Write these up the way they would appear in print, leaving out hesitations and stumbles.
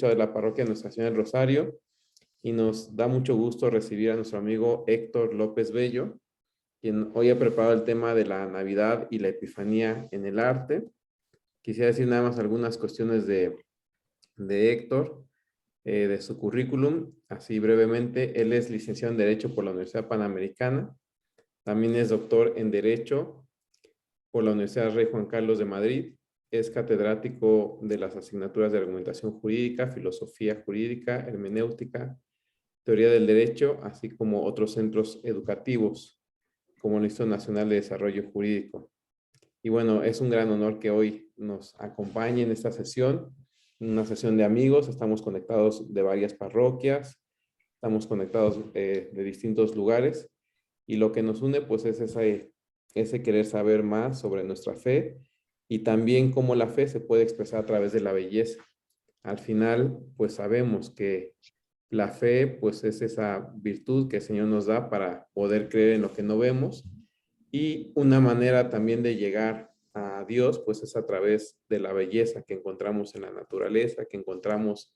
escuchado de la parroquia Nuestra Señora del Rosario, y nos da mucho gusto recibir a nuestro amigo Héctor López Bello, quien hoy ha preparado el tema de la Navidad y la Epifanía en el arte. Quisiera decir nada más algunas cuestiones de Héctor, de su currículum, así brevemente. Él es licenciado en Derecho por la Universidad Panamericana, también es doctor en Derecho por la Universidad Rey Juan Carlos de Madrid, es catedrático de las asignaturas de Argumentación Jurídica, Filosofía Jurídica, Hermenéutica, Teoría del Derecho, así como otros centros educativos, como el Instituto Nacional de Desarrollo Jurídico. Y bueno, es un gran honor que hoy nos acompañe en esta sesión, una sesión de amigos. Estamos conectados de varias parroquias, estamos conectados de distintos lugares, y lo que nos une pues es ese querer saber más sobre nuestra fe, y también cómo la fe se puede expresar a través de la belleza. Al final pues sabemos que la fe pues es esa virtud que el Señor nos da para poder creer en lo que no vemos, y una manera también de llegar a Dios pues es a través de la belleza que encontramos en la naturaleza, que encontramos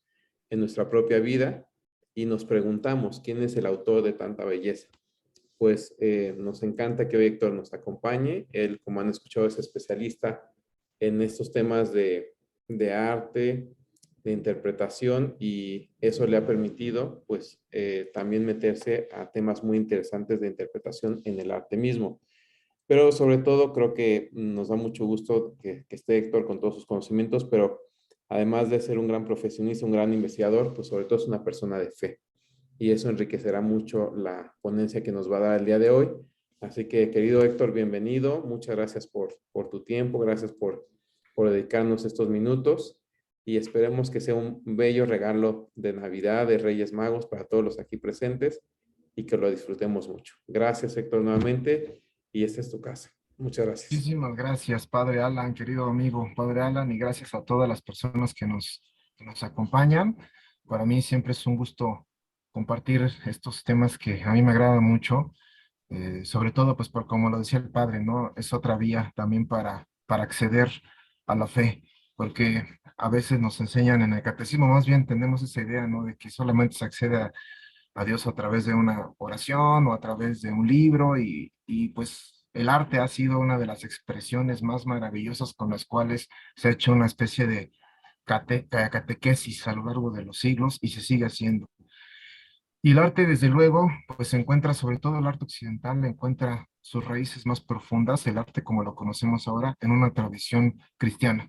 en nuestra propia vida, y nos preguntamos quién es el autor de tanta belleza. Pues nos encanta que hoy Héctor nos acompañe. Él, como han escuchado, es especialista en estos temas de arte, de interpretación, y eso le ha permitido pues también meterse a temas muy interesantes de interpretación en el arte mismo. Pero sobre todo creo que nos da mucho gusto que esté Héctor con todos sus conocimientos, pero además de ser un gran profesionista, un gran investigador, pues sobre todo es una persona de fe. Y eso enriquecerá mucho la ponencia que nos va a dar el día de hoy. Así que, querido Héctor, bienvenido. Muchas gracias por tu tiempo, gracias por dedicarnos estos minutos, y esperemos que sea un bello regalo de Navidad, de Reyes Magos para todos los aquí presentes, y que lo disfrutemos mucho. Gracias, Héctor, nuevamente, y esta es tu casa. Muchas gracias. Muchísimas gracias, Padre Alan, querido amigo Padre Alan, y gracias a todas las personas que nos acompañan. Para mí siempre es un gusto compartir estos temas que a mí me agradan mucho, sobre todo pues por como lo decía el Padre, ¿no? Es otra vía también para acceder a la fe, porque a veces nos enseñan en el catecismo, más bien tenemos esa idea, ¿no? De que solamente se accede a Dios a través de una oración o a través de un libro y pues el arte ha sido una de las expresiones más maravillosas con las cuales se ha hecho una especie de catequesis a lo largo de los siglos y se sigue haciendo. Y el arte, desde luego, pues se encuentra, sobre todo el arte occidental, encuentra sus raíces más profundas, el arte como lo conocemos ahora, en una tradición cristiana.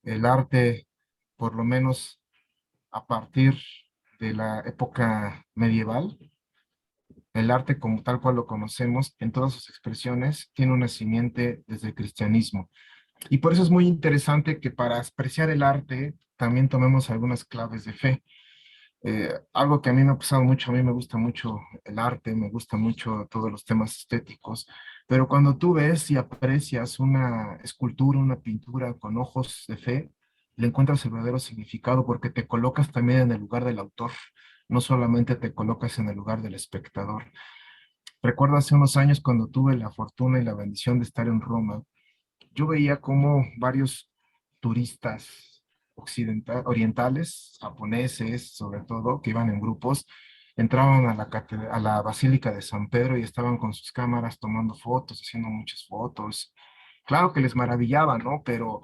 El arte, por lo menos a partir de la época medieval, el arte como tal cual lo conocemos, en todas sus expresiones, tiene un nacimiento desde el cristianismo. Y por eso es muy interesante que para apreciar el arte también tomemos algunas claves de fe. Algo que a mí me ha pasado mucho, a mí me gusta mucho el arte, me gusta mucho todos los temas estéticos, pero cuando tú ves y aprecias una escultura, una pintura con ojos de fe, le encuentras el verdadero significado porque te colocas también en el lugar del autor, no solamente te colocas en el lugar del espectador. Recuerdo hace unos años cuando tuve la fortuna y la bendición de estar en Roma, yo veía cómo varios turistas orientales, japoneses sobre todo, que iban en grupos, entraban a a la Basílica de San Pedro y estaban con sus cámaras tomando fotos, haciendo muchas fotos. Claro que les maravillaba, ¿no? Pero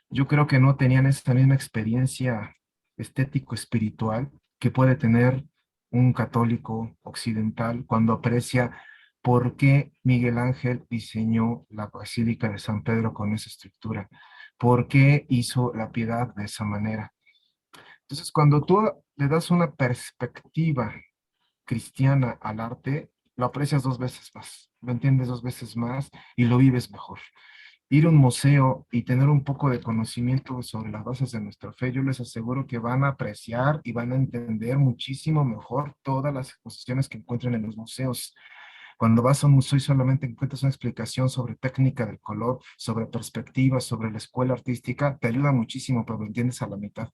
yo creo que no tenían esta misma experiencia estético-espiritual que puede tener un católico occidental cuando aprecia por qué Miguel Ángel diseñó la Basílica de San Pedro con esa estructura, por qué hizo la piedad de esa manera. Entonces, cuando tú le das una perspectiva cristiana al arte, lo aprecias dos veces más, lo entiendes dos veces más y lo vives mejor. Ir a un museo y tener un poco de conocimiento sobre las bases de nuestra fe, yo les aseguro que van a apreciar y van a entender muchísimo mejor todas las exposiciones que encuentran en los museos. Cuando vas a un museo y solamente encuentras una explicación sobre técnica del color, sobre perspectiva, sobre la escuela artística, te ayuda muchísimo, pero lo entiendes a la mitad.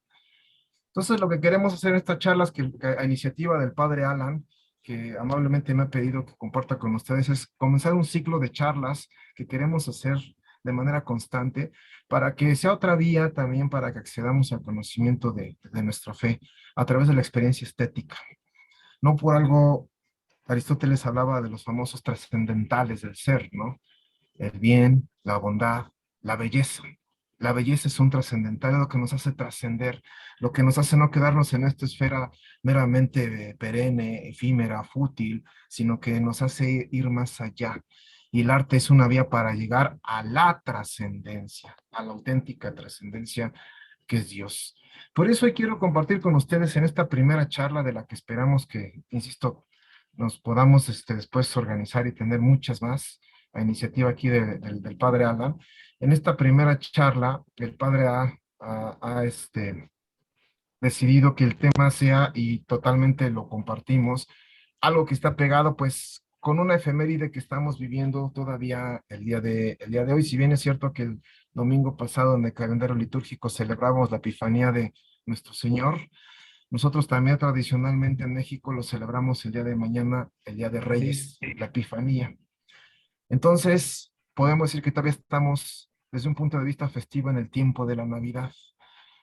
Entonces, lo que queremos hacer en esta charla es que a iniciativa del padre Alan, que amablemente me ha pedido que comparta con ustedes, es comenzar un ciclo de charlas que queremos hacer de manera constante, para que sea otra vía también para que accedamos al conocimiento de nuestra fe a través de la experiencia estética. No por algo Aristóteles hablaba de los famosos trascendentales del ser, ¿no? El bien, la bondad, la belleza. La belleza es un trascendental, es lo que nos hace trascender, lo que nos hace no quedarnos en esta esfera meramente perenne, efímera, fútil, sino que nos hace ir más allá. Y el arte es una vía para llegar a la trascendencia, a la auténtica trascendencia que es Dios. Por eso hoy quiero compartir con ustedes en esta primera charla de la que esperamos que, insisto, nos podamos después organizar y tener muchas más, a iniciativa aquí del padre Alan. En esta primera charla, el padre ha decidido que el tema sea, y totalmente lo compartimos, algo que está pegado pues con una efeméride que estamos viviendo todavía el día de hoy. Si bien es cierto que el domingo pasado en el calendario litúrgico celebramos la Epifanía de nuestro Señor, nosotros también tradicionalmente en México lo celebramos el día de mañana, el Día de Reyes, la Epifanía. Entonces, podemos decir que todavía estamos desde un punto de vista festivo en el tiempo de la Navidad.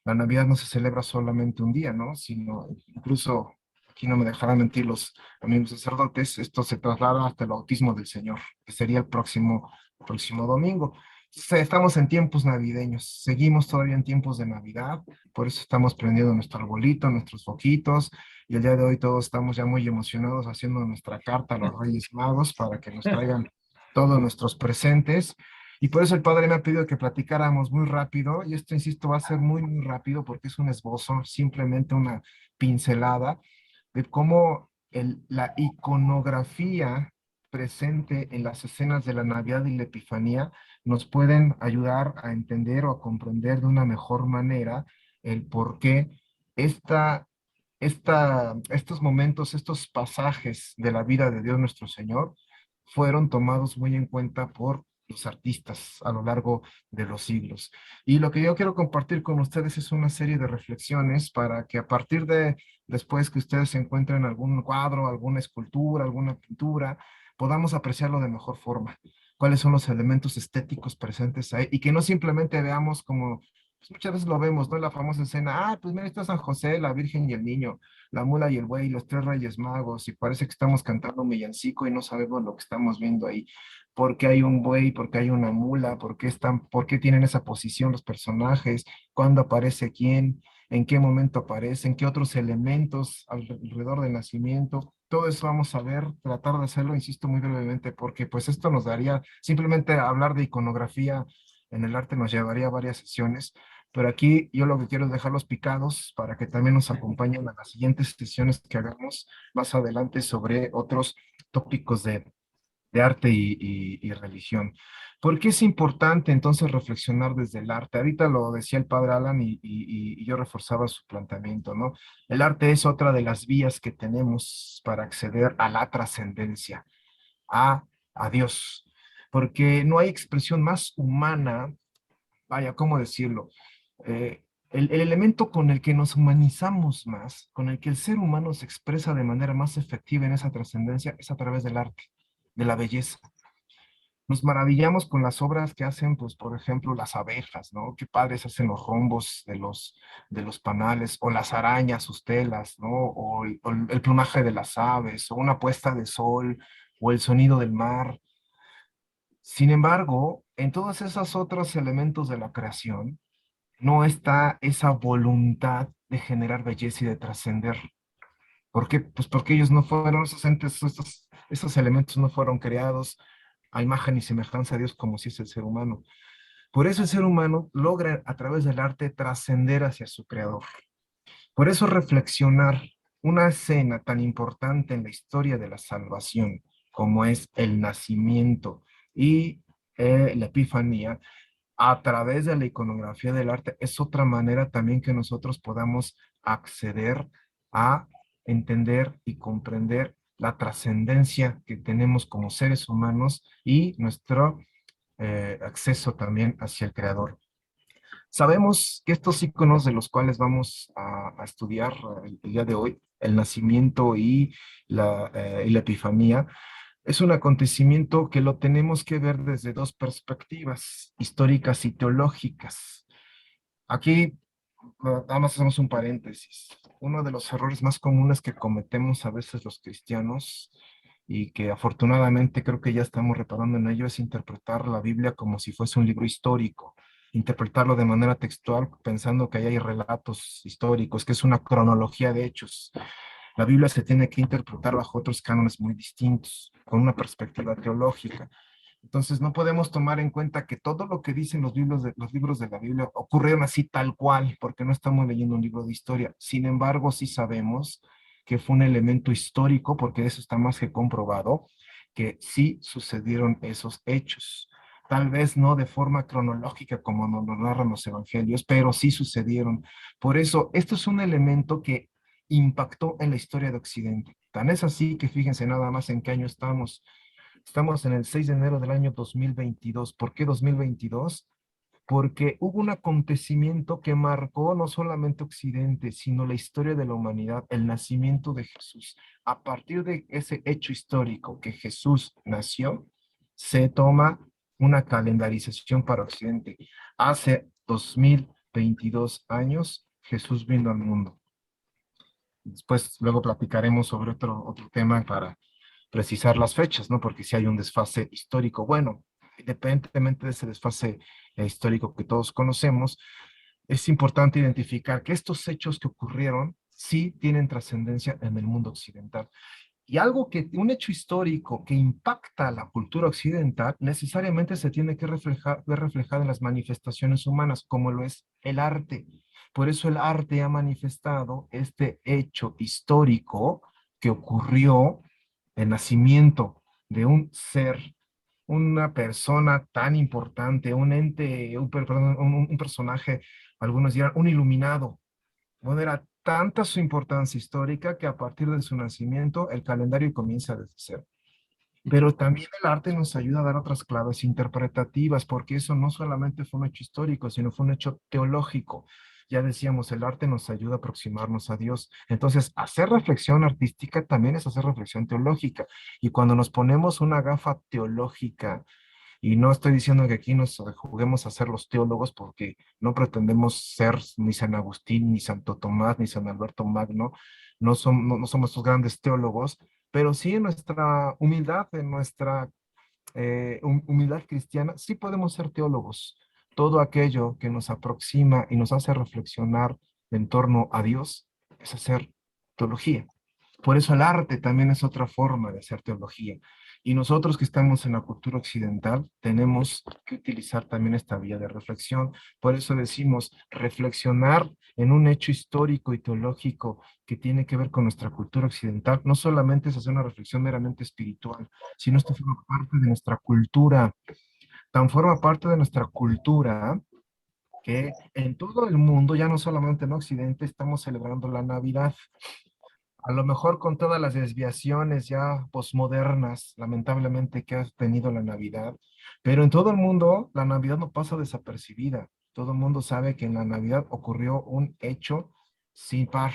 La Navidad no se celebra solamente un día, ¿no? Sino incluso, aquí no me dejarán mentir los amigos sacerdotes, esto se traslada hasta el bautismo del Señor, que sería el próximo domingo. Estamos en tiempos navideños, seguimos todavía en tiempos de Navidad, por eso estamos prendiendo nuestro arbolito, nuestros foquitos, y el día de hoy todos estamos ya muy emocionados haciendo nuestra carta a los Reyes Magos para que nos traigan todos nuestros presentes. Y por eso el padre me ha pedido que platicáramos muy rápido, y esto, insisto, va a ser muy, muy rápido porque es un esbozo, simplemente una pincelada de cómo la iconografía presente en las escenas de la Navidad y la Epifanía nos pueden ayudar a entender o a comprender de una mejor manera el por qué esta, estos momentos, estos pasajes de la vida de Dios nuestro Señor fueron tomados muy en cuenta por los artistas a lo largo de los siglos. Y lo que yo quiero compartir con ustedes es una serie de reflexiones para que a partir de después que ustedes encuentren algún cuadro, alguna escultura, alguna pintura, podamos apreciarlo de mejor forma. Cuáles son los elementos estéticos presentes ahí y que no simplemente veamos como, pues muchas veces lo vemos, ¿no? La famosa escena, pues mira, está San José, la Virgen y el niño, la mula y el buey, los tres reyes magos, y parece que estamos cantando un villancico y no sabemos lo que estamos viendo ahí. ¿Por qué hay un buey? ¿Por qué hay una mula? ¿Por qué tienen esa posición los personajes? ¿Cuándo aparece quién? ¿En qué momento aparecen? ¿Qué otros elementos alrededor del nacimiento? Todo eso vamos a ver, tratar de hacerlo, insisto, muy brevemente, porque pues esto nos daría, simplemente hablar de iconografía en el arte nos llevaría a varias sesiones, pero aquí yo lo que quiero es dejarlos picados para que también nos acompañen a las siguientes sesiones que hagamos más adelante sobre otros tópicos de arte y religión. ¿Por qué es importante entonces reflexionar desde el arte? Ahorita lo decía el padre Alan y yo reforzaba su planteamiento, ¿no? El arte es otra de las vías que tenemos para acceder a la trascendencia, a, a Dios, porque no hay expresión más humana, vaya, ¿cómo decirlo? El elemento con el que nos humanizamos más, con el que el ser humano se expresa de manera más efectiva en esa trascendencia, es a través del arte, de la belleza. Nos maravillamos con las obras que hacen, pues, por ejemplo, las abejas, ¿no? Qué padres hacen los rombos de los panales, o las arañas, sus telas, ¿no? O el plumaje de las aves, o una puesta de sol, o el sonido del mar. Sin embargo, en todos esos otros elementos de la creación, no está esa voluntad de generar belleza y de trascender. ¿Por qué? Pues porque ellos no fueron esos entes, esos elementos no fueron creados a imagen y semejanza de Dios como si es el ser humano. Por eso el ser humano logra a través del arte trascender hacia su creador. Por eso reflexionar una escena tan importante en la historia de la salvación como es el nacimiento y la epifanía, a través de la iconografía del arte, es otra manera también que nosotros podamos acceder a entender y comprender la trascendencia que tenemos como seres humanos y nuestro acceso también hacia el Creador. Sabemos que estos iconos de los cuales vamos a estudiar el día de hoy, el nacimiento y la epifanía, Es un acontecimiento que lo tenemos que ver desde dos perspectivas, históricas y teológicas. Aquí, nada más hacemos un paréntesis. Uno de los errores más comunes que cometemos a veces los cristianos, y que afortunadamente creo que ya estamos reparando en ello, es interpretar la Biblia como si fuese un libro histórico, interpretarlo de manera textual pensando que ahí hay relatos históricos, que es una cronología de hechos. La Biblia se tiene que interpretar bajo otros cánones muy distintos, con una perspectiva teológica. Entonces no podemos tomar en cuenta que todo lo que dicen los libros de la Biblia ocurrieron así tal cual, porque no estamos leyendo un libro de historia. Sin embargo, sí sabemos que fue un elemento histórico, porque eso está más que comprobado, que sí sucedieron esos hechos. Tal vez no de forma cronológica como nos lo narran los evangelios, pero sí sucedieron. Por eso, esto es un elemento que impactó en la historia de Occidente. Tan es así que fíjense nada más en qué año estamos. Estamos en el 6 de enero del año 2022. ¿Por qué 2022? Porque hubo un acontecimiento que marcó no solamente Occidente, sino la historia de la humanidad, el nacimiento de Jesús. A partir de ese hecho histórico que Jesús nació, se toma una calendarización para Occidente. Hace 2022 años, Jesús vino al mundo. Después, luego platicaremos sobre otro tema para precisar las fechas, ¿no? Porque si hay un desfase histórico, bueno, independientemente de ese desfase histórico que todos conocemos, es importante identificar que estos hechos que ocurrieron sí tienen trascendencia en el mundo occidental. Y un hecho histórico que impacta a la cultura occidental, necesariamente se tiene que ver reflejado en las manifestaciones humanas, como lo es el arte. Por eso el arte ha manifestado este hecho histórico que ocurrió, el nacimiento de un ser, una persona tan importante, un ente, perdón, un personaje, algunos dirán, un iluminado. Bueno, era tanta su importancia histórica que a partir de su nacimiento el calendario comienza desde cero. Pero también el arte nos ayuda a dar otras claves interpretativas, porque eso no solamente fue un hecho histórico, sino fue un hecho teológico. Ya decíamos, el arte nos ayuda a aproximarnos a Dios. Entonces, hacer reflexión artística también es hacer reflexión teológica. Y cuando nos ponemos una gafa teológica, y no estoy diciendo que aquí nos juguemos a ser los teólogos porque no pretendemos ser ni San Agustín, ni Santo Tomás, ni San Alberto Magno, no somos estos grandes teólogos, pero sí en nuestra humildad, en nuestra humildad cristiana, sí podemos ser teólogos. Todo aquello que nos aproxima y nos hace reflexionar en torno a Dios es hacer teología. Por eso el arte también es otra forma de hacer teología. Y nosotros que estamos en la cultura occidental tenemos que utilizar también esta vía de reflexión. Por eso decimos reflexionar en un hecho histórico y teológico que tiene que ver con nuestra cultura occidental. No solamente es hacer una reflexión meramente espiritual, sino esto forma parte de nuestra cultura. Tan forma parte de nuestra cultura que en todo el mundo, ya no solamente en Occidente, estamos celebrando la Navidad. A lo mejor con todas las desviaciones ya posmodernas, lamentablemente, que ha tenido la Navidad, pero en todo el mundo la Navidad no pasa desapercibida. Todo el mundo sabe que en la Navidad ocurrió un hecho sin par,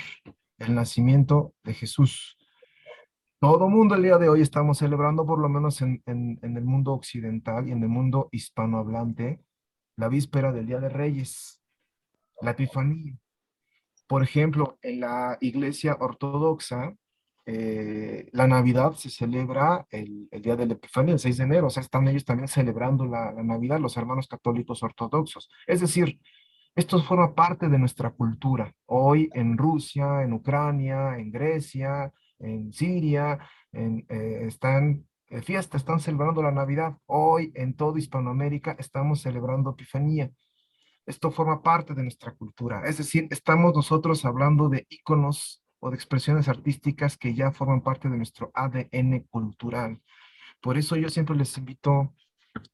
el nacimiento de Jesús. Todo el mundo el día de hoy estamos celebrando, por lo menos en el mundo occidental y en el mundo hispanohablante, la víspera del Día de Reyes, la Epifanía. Por ejemplo, en la iglesia ortodoxa, la Navidad se celebra el día de la Epifanía, el 6 de enero. O sea, están ellos también celebrando la Navidad, los hermanos católicos ortodoxos. Es decir, esto forma parte de nuestra cultura. Hoy en Rusia, en Ucrania, en Grecia, en Siria, están fiestas, están celebrando la Navidad. Hoy en toda Hispanoamérica estamos celebrando Epifanía. Esto forma parte de nuestra cultura. Es decir, estamos nosotros hablando de íconos o de expresiones artísticas que ya forman parte de nuestro ADN cultural. Por eso yo siempre les invito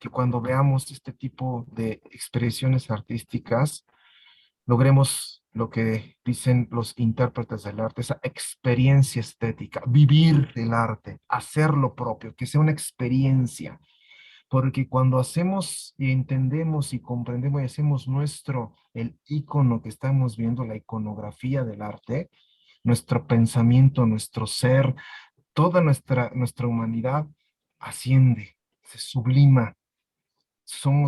que cuando veamos este tipo de expresiones artísticas, logremos lo que dicen los intérpretes del arte, esa experiencia estética, vivir el arte, hacerlo propio, que sea una experiencia, porque cuando hacemos y entendemos y comprendemos y hacemos nuestro el icono que estamos viendo, la iconografía del arte, nuestro pensamiento, nuestro ser, toda nuestra humanidad asciende, se sublima,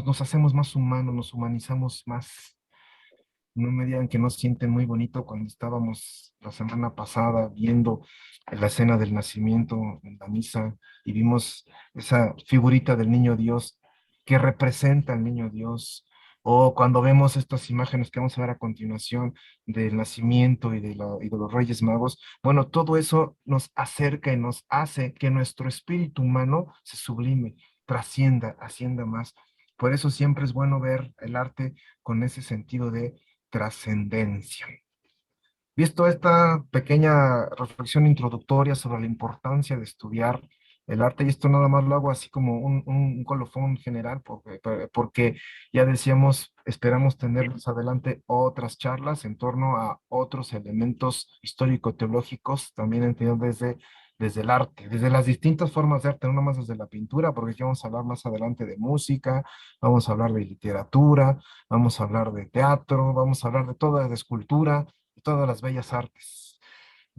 nos hacemos más humanos, nos humanizamos más. No me digan que no sienten muy bonito cuando estábamos la semana pasada viendo la escena del nacimiento en la misa y vimos esa figurita del niño Dios que representa al niño Dios. O cuando vemos estas imágenes que vamos a ver a continuación del nacimiento y de los Reyes Magos, bueno, todo eso nos acerca y nos hace que nuestro espíritu humano se sublime, trascienda, ascienda más. Por eso siempre es bueno ver el arte con ese sentido de trascendencia. Visto esta pequeña reflexión introductoria sobre la importancia de estudiar el arte, y esto nada más lo hago así como un colofón general, porque ya decíamos, esperamos tener más adelante otras charlas en torno a otros elementos histórico-teológicos, también entendidos desde el arte, desde las distintas formas de arte, no nada más desde la pintura, porque aquí vamos a hablar más adelante de música, vamos a hablar de literatura, vamos a hablar de teatro, vamos a hablar de toda, de escultura, de todas las bellas artes.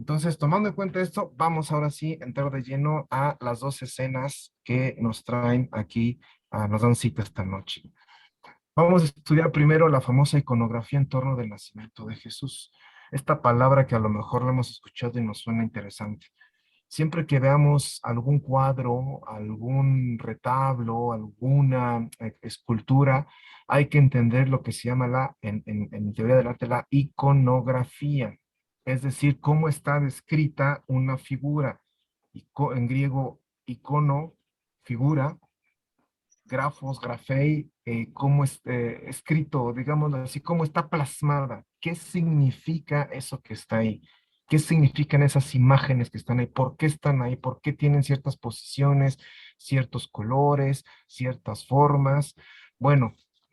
Entonces, tomando en cuenta esto, vamos ahora sí a entrar de lleno a las dos escenas que nos traen aquí, nos dan cita esta noche. Vamos a estudiar primero la famosa iconografía en torno del nacimiento de Jesús. Esta palabra que a lo mejor la hemos escuchado y nos suena interesante. Siempre que veamos algún cuadro, algún retablo, alguna escultura, hay que entender lo que se llama en teoría del arte, la iconografía. Es decir, cómo está descrita una figura. En griego, icono, figura, grafos, grafei, cómo es escrito, digamos así, cómo está plasmada, qué significa eso que está ahí, qué significan esas imágenes que están ahí, por qué están ahí, por qué tienen ciertas posiciones, ciertos colores, ciertas formas. Bueno,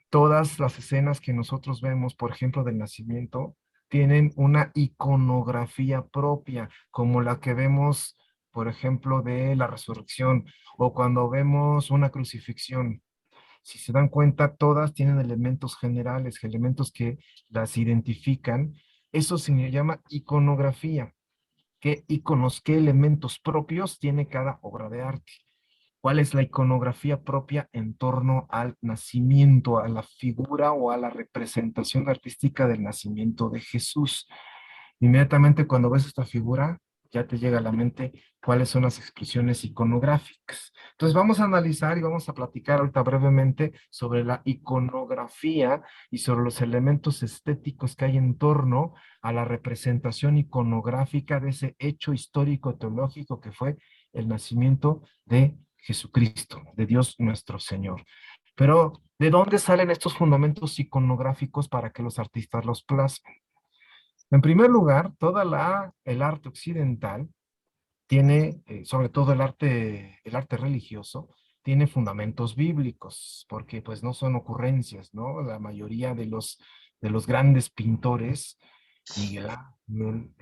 todas las escenas que nosotros vemos, por ejemplo, del nacimiento, tienen una iconografía propia, como la que vemos, por ejemplo, de la resurrección o cuando vemos una crucifixión. Si se dan cuenta, todas tienen elementos generales, elementos que las identifican. Eso se le llama iconografía. ¿Qué iconos, qué elementos propios tiene cada obra de arte? ¿Cuál es la iconografía propia en torno al nacimiento, a la figura o a la representación artística del nacimiento de Jesús? Inmediatamente cuando ves esta figura, ya te llega a la mente cuáles son las expresiones iconográficas. Entonces vamos a analizar y vamos a platicar ahorita brevemente sobre la iconografía y sobre los elementos estéticos que hay en torno a la representación iconográfica de ese hecho histórico teológico que fue el nacimiento de Jesucristo, de Dios nuestro Señor. Pero, ¿de dónde salen estos fundamentos iconográficos para que los artistas los plasmen? En primer lugar, el arte occidental tiene, sobre todo el arte religioso, tiene fundamentos bíblicos, porque pues no son ocurrencias, ¿no? La mayoría de los grandes pintores, Miguel Ángel,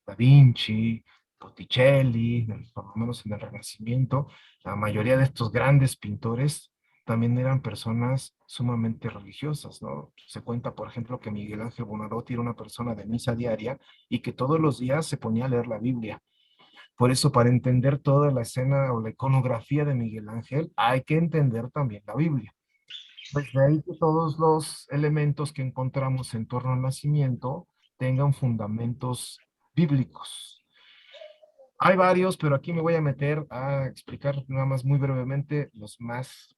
Da Vinci, Botticelli, por lo menos en el Renacimiento, la mayoría de estos grandes pintores también eran personas sumamente religiosas, ¿no? Se cuenta, por ejemplo, que Miguel Ángel Buonarroti era una persona de misa diaria y que todos los días se ponía a leer la Biblia. Por eso, para entender toda la escena o la iconografía de Miguel Ángel, hay que entender también la Biblia. Pues de ahí que todos los elementos que encontramos en torno al nacimiento tengan fundamentos bíblicos. Hay varios, pero aquí me voy a meter a explicar nada más muy brevemente los más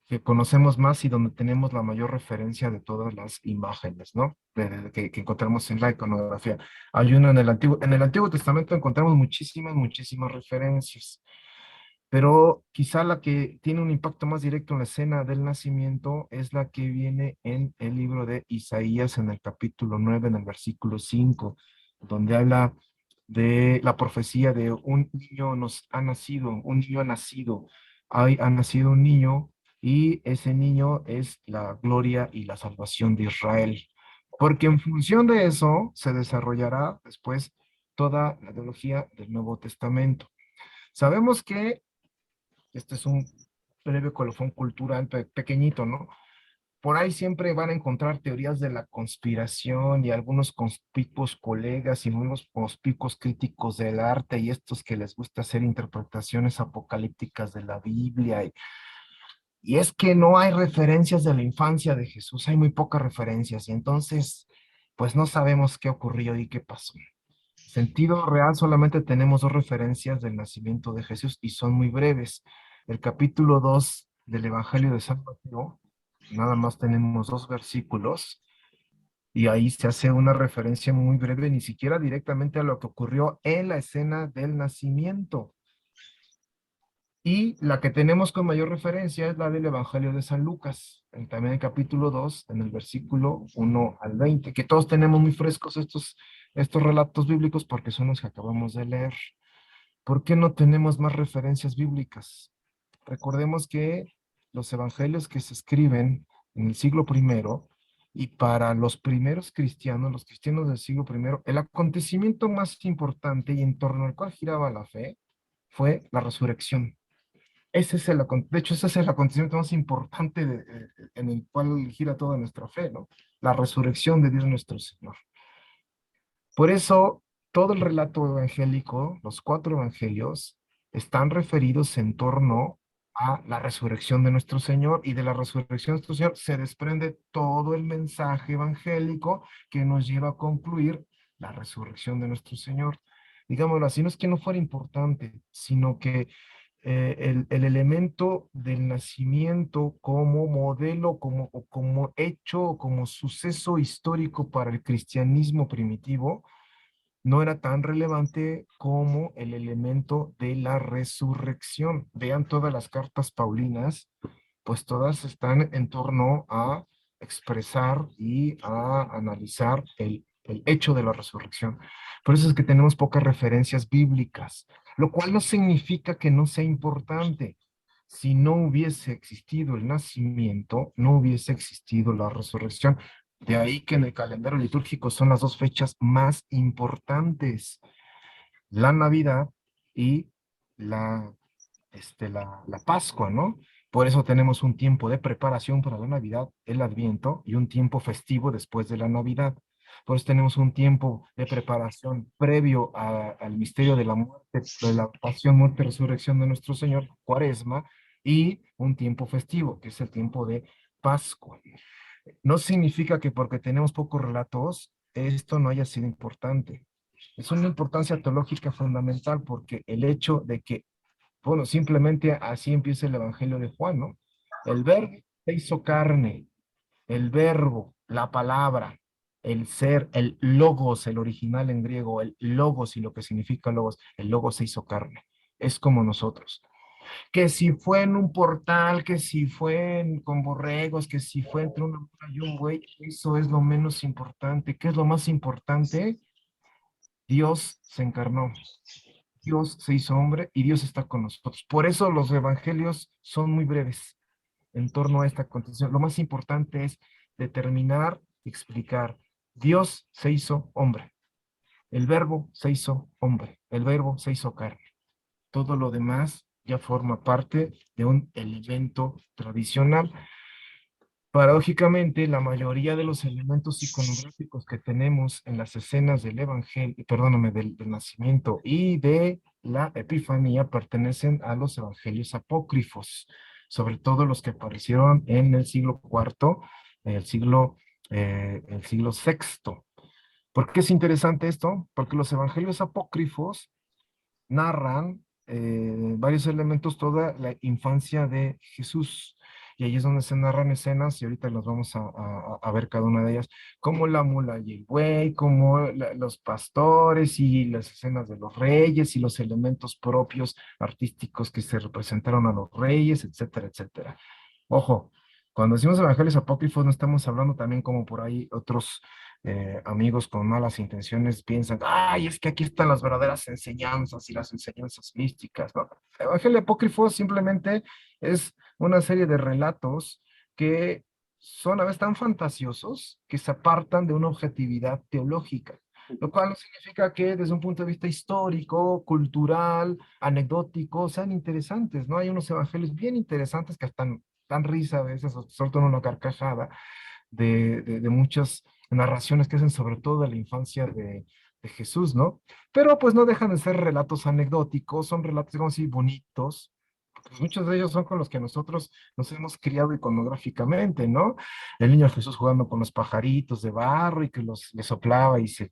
que conocemos más y donde tenemos la mayor referencia de todas las imágenes, ¿no? Que encontramos en la iconografía. Hay una en el Antiguo Testamento encontramos muchísimas referencias, pero quizá la que tiene un impacto más directo en la escena del nacimiento es la que viene en el libro de Isaías en el capítulo 9 en el versículo 5 donde habla de la profecía de un niño nos ha nacido, un niño ha nacido, ha nacido un niño y ese niño es la gloria y la salvación de Israel. Porque en función de eso se desarrollará después toda la teología del Nuevo Testamento. Sabemos que este es un breve colofón cultural pequeñito, ¿no? por ahí siempre van a encontrar teorías de la conspiración y algunos conspicuos colegas y unos conspicuos críticos del arte y estos que les gusta hacer interpretaciones apocalípticas de la Biblia. Y es que no hay referencias de la infancia de Jesús, hay muy pocas referencias y entonces pues no sabemos qué ocurrió y qué pasó. Sentido real, solamente tenemos dos referencias del nacimiento de Jesús y son muy breves. El capítulo 2 del Evangelio de San Mateo, nada más tenemos dos versículos y ahí se hace una referencia muy breve, ni siquiera directamente a lo que ocurrió en la escena del nacimiento. Y la que tenemos con mayor referencia es la del Evangelio de San Lucas, también el capítulo 2, en el versículo 1 al 20, que todos tenemos muy frescos estos relatos bíblicos porque son los que acabamos de leer. ¿Por qué no tenemos más referencias bíblicas? Recordemos que los evangelios que se escriben en el siglo primero y para los primeros cristianos, los cristianos del siglo primero, el acontecimiento más importante y en torno al cual giraba la fe fue la resurrección. De hecho, ese es el acontecimiento más importante en el cual gira toda nuestra fe, ¿no? La resurrección de Dios nuestro Señor. Por eso, todo el relato evangélico, los cuatro evangelios, están referidos en torno a la resurrección de nuestro Señor, y de la resurrección de nuestro Señor se desprende todo el mensaje evangélico que nos lleva a concluir la resurrección de nuestro Señor. Digámoslo así, no es que no fuera importante, sino que el elemento del nacimiento como modelo, como hecho, como suceso histórico para el cristianismo primitivo, no era tan relevante como el elemento de la resurrección. Vean todas las cartas paulinas, pues todas están en torno a expresar y a analizar el hecho de la resurrección. Por eso es que tenemos pocas referencias bíblicas, lo cual no significa que no sea importante. Si no hubiese existido el nacimiento, no hubiese existido la resurrección. De ahí que en el calendario litúrgico son las dos fechas más importantes, la Navidad y la, la Pascua, ¿no? Por eso tenemos un tiempo de preparación para la Navidad, el Adviento, y un tiempo festivo después de la Navidad. Por eso tenemos un tiempo de preparación previo al misterio de la muerte, de la pasión, muerte, resurrección de nuestro Señor, Cuaresma, y un tiempo festivo, que es el tiempo de Pascua. No significa que porque tenemos pocos relatos, esto no haya sido importante. Es una importancia teológica fundamental porque el hecho de que, bueno, simplemente así empieza el Evangelio de Juan, ¿no? El verbo se hizo carne, el verbo, la palabra, el ser, el logos, el original en griego, el logos y lo que significa logos, el logos se hizo carne. Es como nosotros, que si fue en un portal, que si fue con borregos, que si fue entre una mula y un buey, eso es lo menos importante. ¿Qué es lo más importante? Dios se encarnó, Dios se hizo hombre y Dios está con nosotros. Por eso los evangelios son muy breves en torno a esta acontecimiento. Lo más importante es determinar, explicar. Dios se hizo hombre, el verbo se hizo hombre, el verbo se hizo carne. Todo lo demás ya forma parte de un elemento tradicional. Paradójicamente, la mayoría de los elementos iconográficos que tenemos en las escenas del Evangelio, perdóname, del nacimiento y de la Epifanía pertenecen a los evangelios apócrifos, sobre todo los que aparecieron en el siglo IV, el siglo VI. ¿Por qué es interesante esto? Porque los evangelios apócrifos narran varios elementos, toda la infancia de Jesús. Y ahí es donde se narran escenas, y ahorita las vamos a ver cada una de ellas, como la mula y el buey, como los pastores y las escenas de los reyes y los elementos propios artísticos que se representaron a los reyes, etcétera, etcétera. Ojo, cuando decimos evangelios apócrifos no estamos hablando también como por ahí otros amigos con malas intenciones piensan, ay, es que aquí están las verdaderas enseñanzas y las enseñanzas místicas, ¿no? El Evangelio apócrifo simplemente es una serie de relatos que son a veces tan fantasiosos que se apartan de una objetividad teológica, lo cual no significa que desde un punto de vista histórico, cultural, anecdótico, sean interesantes, ¿no? Hay unos evangelios bien interesantes que están dan risa a veces, o sueltan una carcajada de muchas narraciones que hacen sobre todo de la infancia de Jesús, ¿no? Pero pues no dejan de ser relatos anecdóticos, son relatos, digamos así, bonitos. Pues muchos de ellos son con los que nosotros nos hemos criado iconográficamente, ¿no? El niño Jesús jugando con los pajaritos de barro y que le soplaba y se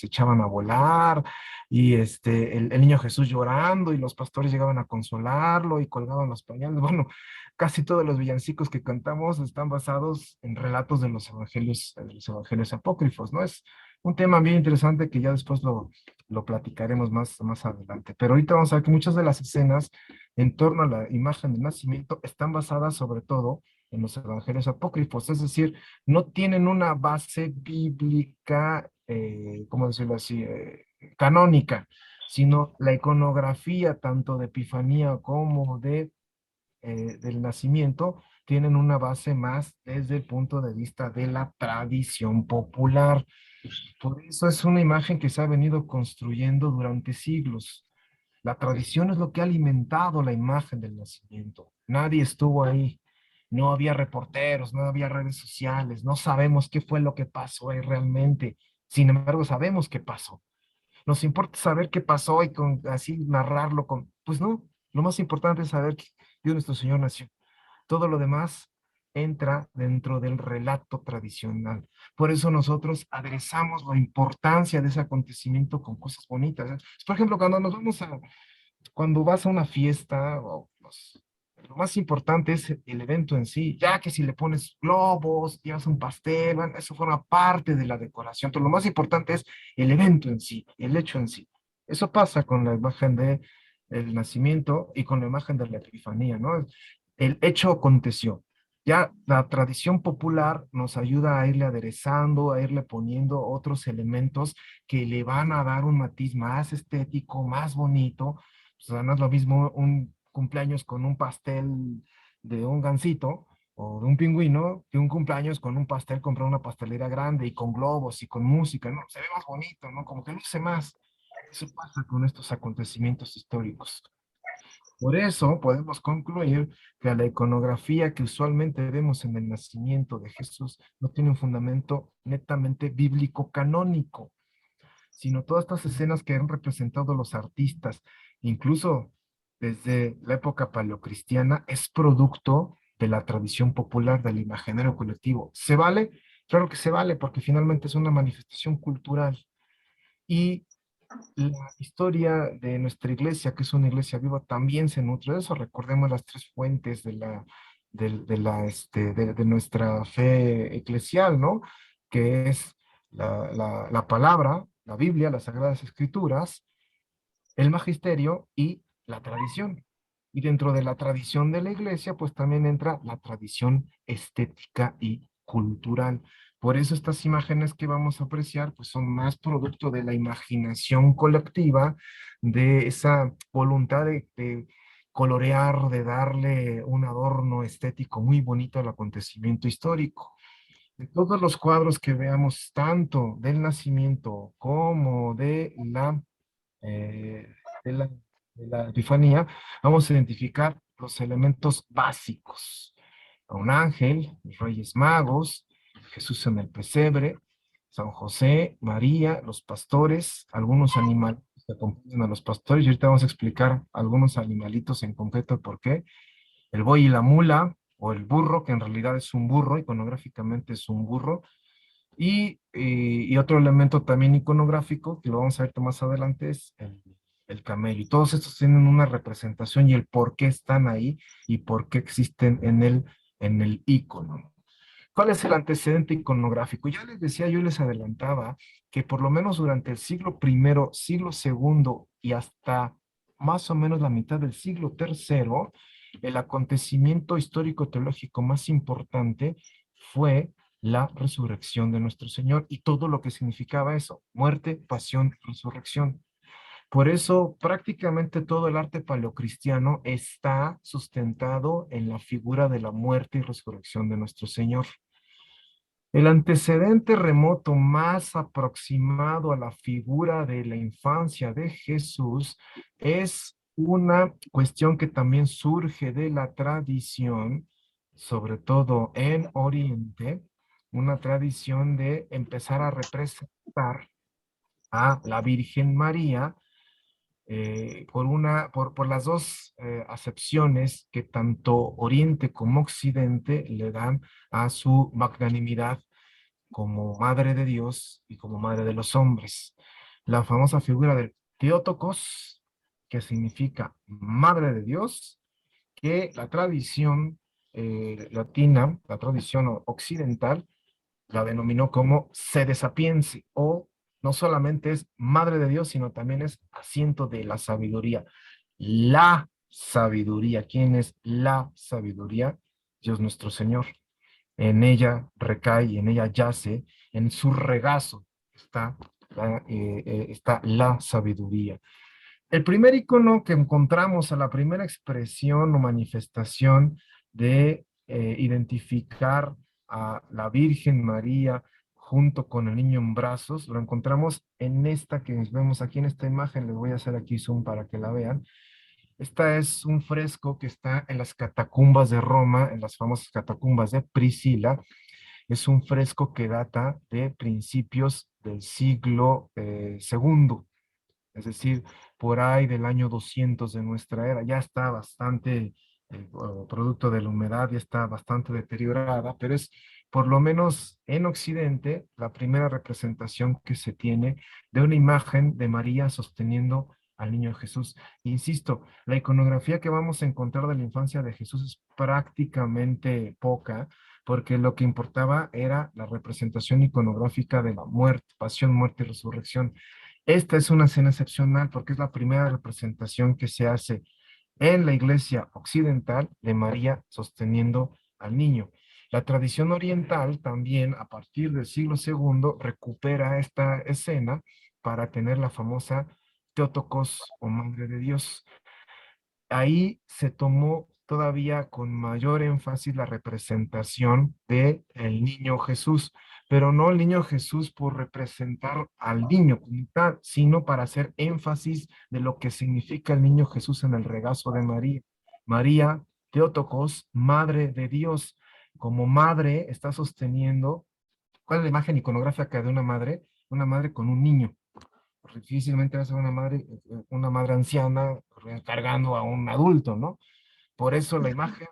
echaban a volar, y el niño Jesús llorando y los pastores llegaban a consolarlo y colgaban los pañales. Bueno, casi todos los villancicos que cantamos están basados en relatos de los evangelios apócrifos, ¿no? Es un tema bien interesante que ya después lo platicaremos más adelante. Pero ahorita vamos a ver que muchas de las escenas en torno a la imagen del nacimiento están basadas sobre todo en los evangelios apócrifos, es decir, no tienen una base bíblica, ¿cómo decirlo así?, canónica, sino la iconografía tanto de Epifanía como del nacimiento tienen una base más desde el punto de vista de la tradición popular. Por eso es una imagen que se ha venido construyendo durante siglos. La tradición es lo que ha alimentado la imagen del nacimiento. Nadie estuvo ahí. No había reporteros, no había redes sociales, no sabemos qué fue lo que pasó ahí realmente. Sin embargo, sabemos qué pasó. Nos importa saber qué pasó y así narrarlo pues no, lo más importante es saber que Dios nuestro Señor nació. Todo lo demás entra dentro del relato tradicional. Por eso nosotros aderezamos la importancia de ese acontecimiento con cosas bonitas. Por ejemplo, cuando vas a una fiesta, lo más importante es el evento en sí, ya que si le pones globos, llevas un pastel, bueno, eso forma parte de la decoración, pero lo más importante es el evento en sí, el hecho en sí. Eso pasa con la imagen de el nacimiento y con la imagen de la Epifanía, ¿no? El hecho aconteció. Ya la tradición popular nos ayuda a irle aderezando, a irle poniendo otros elementos que le van a dar un matiz más estético, más bonito. O sea, no es lo mismo un cumpleaños con un pastel de un gansito o de un pingüino que un cumpleaños con un pastel, comprar una pastelera grande y con globos y con música, ¿no? Se ve más bonito, ¿no? Como que luce más. Eso pasa con estos acontecimientos históricos. Por eso podemos concluir que la iconografía que usualmente vemos en el nacimiento de Jesús no tiene un fundamento netamente bíblico canónico, sino todas estas escenas que han representado los artistas, incluso desde la época paleocristiana, es producto de la tradición popular del imaginario colectivo. ¿Se vale? Claro que se vale, porque finalmente es una manifestación cultural. Y la historia de nuestra iglesia, que es una iglesia viva, también se nutre de eso. Recordemos las tres fuentes de nuestra fe eclesial, ¿no? Que es la palabra, la Biblia, las Sagradas Escrituras, el magisterio y la tradición. Y dentro de la tradición de la iglesia, pues también entra la tradición estética y cultural. Por eso estas imágenes que vamos a apreciar, pues son más producto de la imaginación colectiva, de esa voluntad de colorear, de darle un adorno estético muy bonito al acontecimiento histórico. De todos los cuadros que veamos, tanto del nacimiento como eh, de la, de la Epifanía, vamos a identificar los elementos básicos. A un ángel, los Reyes Magos, Jesús en el pesebre, San José, María, los pastores, algunos animales que acompañan a los pastores, y ahorita vamos a explicar algunos animalitos en concreto por qué. El buey y la mula, o el burro, que en realidad es un burro, iconográficamente es un burro, y otro elemento también iconográfico, que lo vamos a ver más adelante, es el camello. Y todos estos tienen una representación y el por qué están ahí y por qué existen en el icono. ¿Cuál es el antecedente iconográfico? Ya les decía, yo les adelantaba que por lo menos durante el siglo primero, siglo segundo y hasta más o menos la mitad del siglo tercero, el acontecimiento histórico-teológico más importante fue la resurrección de nuestro Señor y todo lo que significaba eso, muerte, pasión, resurrección. Por eso prácticamente todo el arte paleocristiano está sustentado en la figura de la muerte y resurrección de nuestro Señor. El antecedente remoto más aproximado a la figura de la infancia de Jesús es una cuestión que también surge de la tradición, sobre todo en Oriente, una tradición de empezar a representar a la Virgen María por las dos acepciones que tanto Oriente como Occidente le dan a su magnanimidad como Madre de Dios y como Madre de los hombres. La famosa figura del Theotokos, que significa Madre de Dios, que la tradición latina, la tradición occidental, la denominó como sede sapiense, o no solamente es madre de Dios, sino también es asiento de la sabiduría. La sabiduría. ¿Quién es la sabiduría? Dios nuestro Señor. En ella recae, en ella yace, en su regazo está la sabiduría. El primer icono que encontramos a la primera expresión o manifestación de identificar a la Virgen María junto con el niño en brazos, lo encontramos en esta que vemos aquí en esta imagen. Les voy a hacer aquí zoom para que la vean. Esta es un fresco que está en las catacumbas de Roma, en las famosas catacumbas de Priscila. Es un fresco que data de principios del siglo segundo, es decir, por ahí del año 200 de nuestra era. Ya está bastante, producto de la humedad, ya está bastante deteriorada, pero es por lo menos en Occidente la primera representación que se tiene de una imagen de María sosteniendo al niño Jesús. Insisto, la iconografía que vamos a encontrar de la infancia de Jesús es prácticamente poca, porque lo que importaba era la representación iconográfica de la muerte, pasión, muerte y resurrección. Esta es una escena excepcional porque es la primera representación que se hace en la iglesia occidental de María sosteniendo al niño. La tradición oriental también, a partir del siglo segundo, recupera esta escena para tener la famosa Teotokos o Madre de Dios. Ahí se tomó todavía con mayor énfasis la representación de el niño Jesús, pero no el niño Jesús por representar al niño como tal, sino para hacer énfasis de lo que significa el niño Jesús en el regazo de María. María, Teotokos, Madre de Dios. Como madre está sosteniendo, ¿cuál es la imagen iconográfica de una madre? Una madre con un niño. Difícilmente va a ser una madre anciana cargando a un adulto, ¿no? Por eso la imagen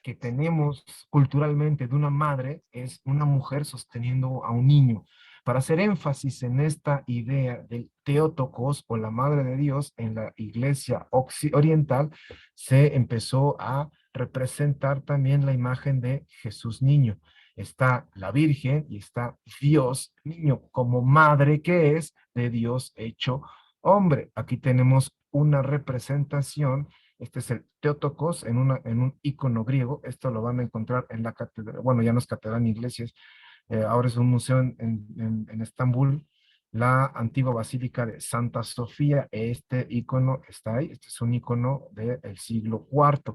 que tenemos culturalmente de una madre es una mujer sosteniendo a un niño. Para hacer énfasis en esta idea del Teotokos o la Madre de Dios en la iglesia oriental, se empezó a representar también la imagen de Jesús niño. Está la Virgen y está Dios niño como madre que es de Dios hecho hombre. Aquí tenemos una representación. Este es el Theotokos en un icono griego. Esto lo van a encontrar en la catedral, bueno, ya no es catedral ni iglesias, ahora es un museo en Estambul, la antigua basílica de Santa Sofía. Este icono está ahí. Este es un icono del siglo IV.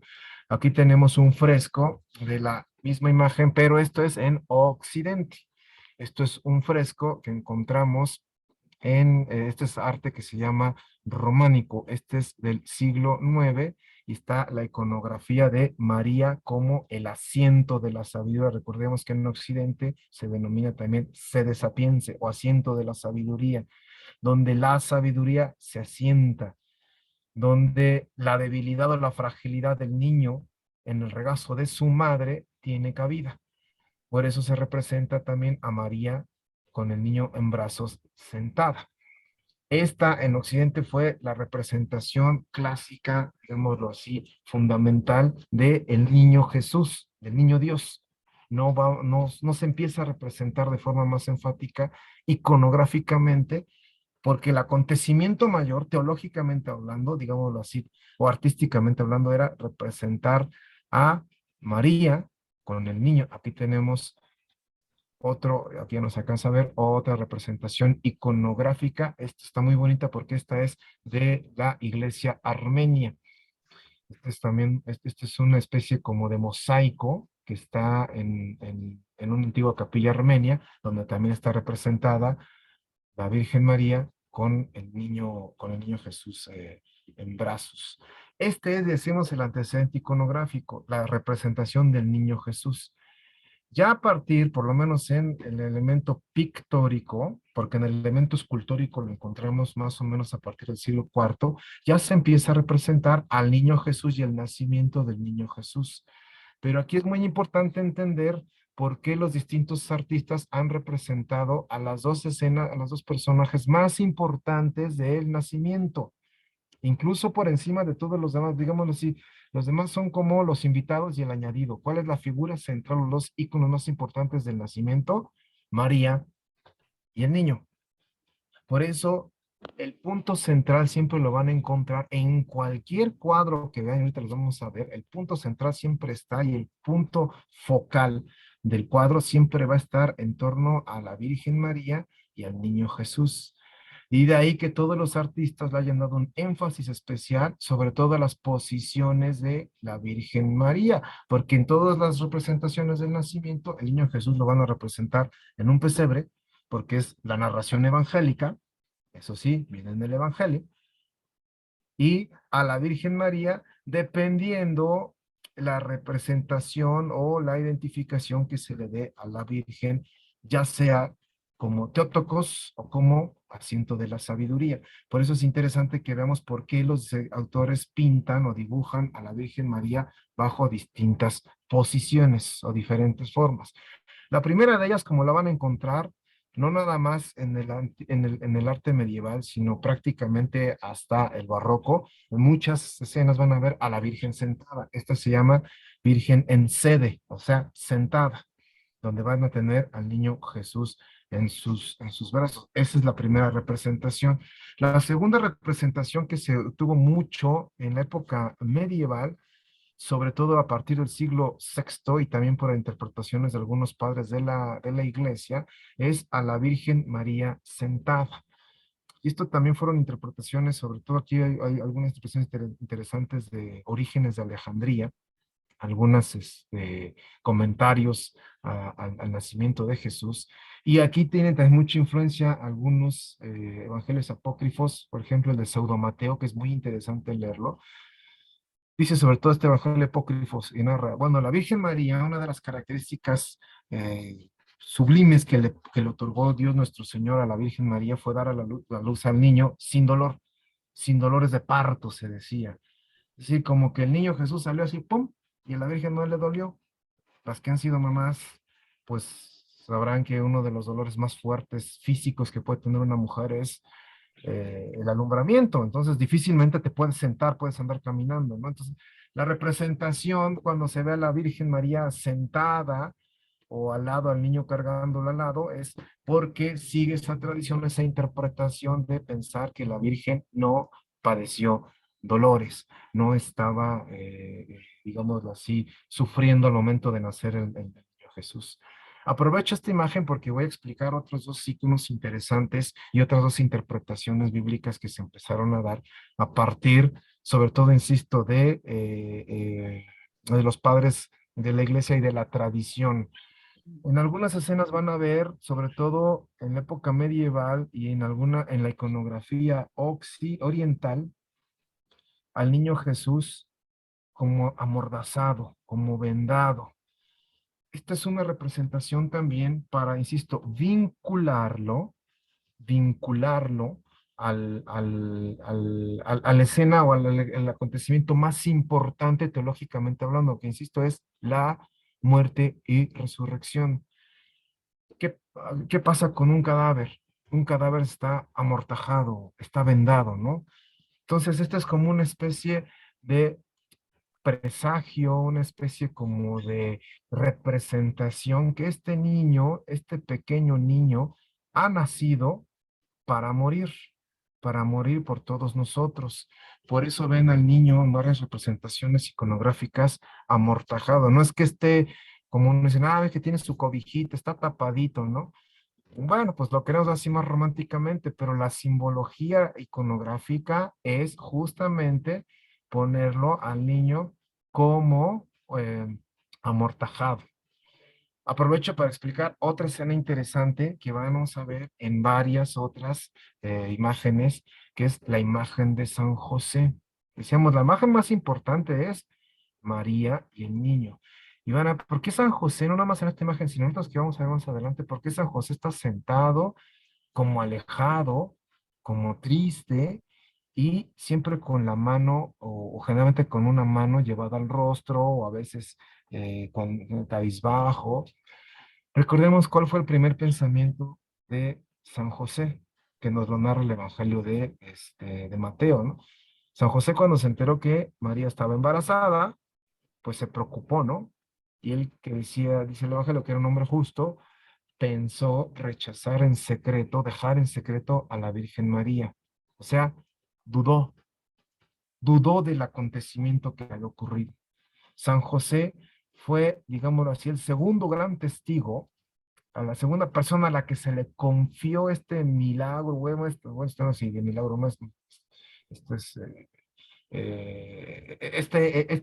Aquí tenemos un fresco de la misma imagen, pero esto es en Occidente. Esto es un fresco que encontramos este es arte que se llama románico. Este es del siglo IX y está la iconografía de María como el asiento de la sabiduría. Recordemos que en Occidente se denomina también sede sapiense o asiento de la sabiduría, donde la sabiduría se asienta, donde la debilidad o la fragilidad del niño en el regazo de su madre tiene cabida. Por eso se representa también a María con el niño en brazos sentada. Esta en Occidente fue la representación clásica, digámoslo así, fundamental del niño Jesús, del niño Dios. No se empieza a representar de forma más enfática iconográficamente, porque el acontecimiento mayor, teológicamente hablando, digámoslo así, o artísticamente hablando, era representar a María con el niño. Aquí tenemos aquí ya nos alcanza a ver otra representación iconográfica. Esta está muy bonita porque esta es de la iglesia armenia. Este es una especie como de mosaico que está en una antigua capilla armenia, donde también está representada la Virgen María con el niño Jesús en brazos. Este es, decimos, el antecedente iconográfico, la representación del niño Jesús. Ya a partir, por lo menos en el elemento pictórico, porque en el elemento escultórico lo encontramos más o menos a partir del siglo IV, ya se empieza a representar al niño Jesús y el nacimiento del niño Jesús. Pero aquí es muy importante entender por qué los distintos artistas han representado a las dos escenas, a los dos personajes más importantes del nacimiento, incluso por encima de todos los demás, digámoslo así. Los demás son como los invitados y el añadido. ¿Cuál es la figura central, los íconos más importantes del nacimiento? María y el niño. Por eso, el punto central siempre lo van a encontrar en cualquier cuadro que vean, ahorita los vamos a ver, el punto central siempre está y el punto focal del cuadro siempre va a estar en torno a la Virgen María y al niño Jesús. Y de ahí que todos los artistas le hayan dado un énfasis especial, sobre todo a las posiciones de la Virgen María, porque en todas las representaciones del nacimiento, el niño Jesús lo van a representar en un pesebre, porque es la narración evangélica, eso sí, viene en el Evangelio, y a la Virgen María, dependiendo la representación o la identificación que se le dé a la Virgen, ya sea como Teótocos o como asiento de la sabiduría. Por eso es interesante que veamos por qué los autores pintan o dibujan a la Virgen María bajo distintas posiciones o diferentes formas. La primera de ellas, como la van a encontrar, no nada más en el arte medieval, sino prácticamente hasta el barroco, en muchas escenas van a ver a la Virgen sentada. Esta se llama Virgen en sede, o sea, sentada, donde van a tener al niño Jesús en sus brazos. Esa es la primera representación. La segunda representación que se tuvo mucho en la época medieval, sobre todo a partir del siglo VI y también por interpretaciones de algunos padres de la iglesia, es a la Virgen María sentada. Y esto también fueron interpretaciones, sobre todo aquí hay algunas interpretaciones interesantes de Orígenes de Alejandría, algunos comentarios al nacimiento de Jesús. Y aquí tienen también mucha influencia algunos evangelios apócrifos, por ejemplo el de Pseudo Mateo, que es muy interesante leerlo. Dice sobre todo este evangelio apócrifo y narra, bueno, la Virgen María, una de las características sublimes que le otorgó Dios nuestro Señor a la Virgen María fue dar a la luz al niño sin dolores de parto, se decía. Es decir, como que el niño Jesús salió así, ¡pum!, y a la Virgen no le dolió. Las que han sido mamás, pues sabrán que uno de los dolores más fuertes físicos que puede tener una mujer es el alumbramiento. Entonces difícilmente te puedes sentar, puedes andar caminando, ¿no? Entonces la representación cuando se ve a la Virgen María sentada o al lado al niño cargándolo al lado es porque sigue esa tradición, esa interpretación de pensar que la Virgen no padeció dolores, no estaba, digámoslo así, sufriendo al momento de nacer el niño Jesús. Aprovecho esta imagen porque voy a explicar otros dos signos interesantes y otras dos interpretaciones bíblicas que se empezaron a dar a partir, sobre todo, insisto, de los padres de la iglesia y de la tradición. En algunas escenas van a ver, sobre todo en la época medieval y en la iconografía oriental, al niño Jesús como amordazado, como vendado. Esta es una representación también para, insisto, vincularlo a la escena o al acontecimiento más importante teológicamente hablando, que insisto es la muerte y resurrección. ¿Qué pasa con un cadáver? Un cadáver está amortajado, está vendado, ¿no? Entonces, esta es como una especie de presagio, una especie como de representación que este niño, este pequeño niño, ha nacido para morir por todos nosotros. Por eso ven al niño en varias representaciones iconográficas amortajado. No es que esté, como uno dice, ah, ve que tiene su cobijita, está tapadito, ¿no? Bueno, pues lo queremos así más románticamente, pero la simbología iconográfica es justamente ponerlo al niño como amortajado. Aprovecho para explicar otra escena interesante que vamos a ver en varias otras imágenes, que es la imagen de San José. Decíamos, la imagen más importante es María y el niño. Y van a, ¿por qué San José, no nada más en esta imagen, sino en otras que vamos a ver más adelante, por qué San José está sentado, como alejado, como triste, y siempre con la mano, o generalmente con una mano llevada al rostro, o a veces con cabizbajo? Recordemos cuál fue el primer pensamiento de San José, que nos lo narra el Evangelio de Mateo, ¿no? San José, cuando se enteró que María estaba embarazada, pues se preocupó, ¿no? Y él, que decía, dice el Evangelio, que era un hombre justo, pensó rechazar en secreto, dejar en secreto a la Virgen María. O sea, dudó, dudó del acontecimiento que había ocurrido. San José fue, digámoslo así, el segundo gran testigo, a la segunda persona a la que se le confió este milagro, esto no es de milagro, no es, esto es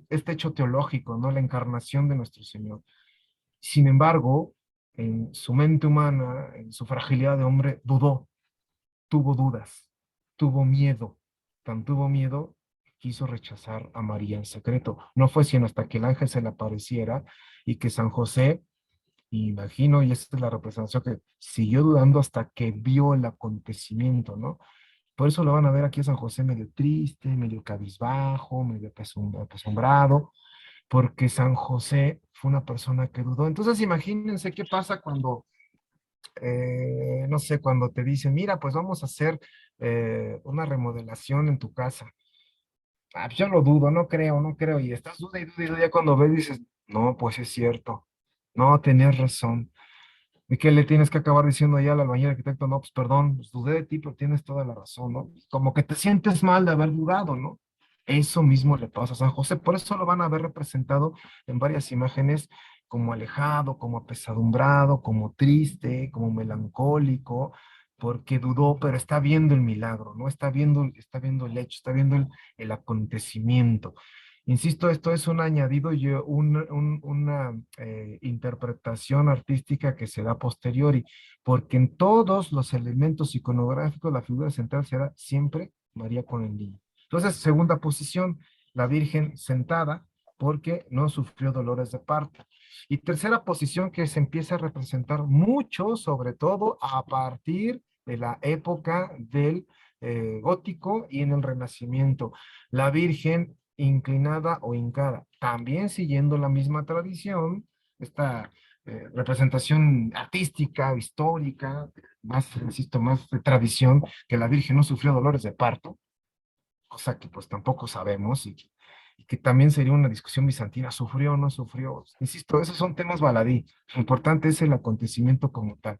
este hecho teológico, ¿no? La encarnación de nuestro Señor. Sin embargo, en su mente humana, en su fragilidad de hombre, dudó, tuvo dudas, tuvo miedo. Tan tuvo miedo, quiso rechazar a María en secreto. No fue sino hasta que el ángel se le apareciera y que San José, imagino, y esta es la representación, que siguió dudando hasta que vio el acontecimiento, ¿no? Por eso lo van a ver aquí a San José medio triste, medio cabizbajo, medio apesumbrado, porque San José fue una persona que dudó. Entonces imagínense qué pasa cuando, no sé, cuando te dicen, mira, pues vamos a hacer una remodelación en tu casa. Ah, pues yo lo dudo, no creo, no creo. Y estás duda y duda y duda, ya cuando ves dices, no, pues es cierto. No, tenías razón. ¿Y qué le tienes que acabar diciendo ya al albañil arquitecto? No, pues perdón, pues dudé de ti, pero tienes toda la razón, ¿no? Como que te sientes mal de haber dudado, ¿no? Eso mismo le pasa a San José, por eso lo van a ver representado en varias imágenes como alejado, como apesadumbrado, como triste, como melancólico, porque dudó, pero está viendo el milagro, ¿no? Está viendo el hecho, está viendo el acontecimiento. Insisto, esto es un añadido y una interpretación artística que se da a posteriori, porque en todos los elementos iconográficos la figura central será siempre María con el niño. Entonces, segunda posición, la Virgen sentada, porque no sufrió dolores de parto. Y tercera posición, que se empieza a representar mucho, sobre todo a partir de la época del gótico y en el Renacimiento. La Virgen inclinada o hincada, también siguiendo la misma tradición, esta representación artística, histórica, más, insisto, más de tradición, que la Virgen no sufrió dolores de parto, cosa que pues tampoco sabemos, y que también sería una discusión bizantina, ¿sufrió o no sufrió? Insisto, esos son temas baladí, lo importante es el acontecimiento como tal.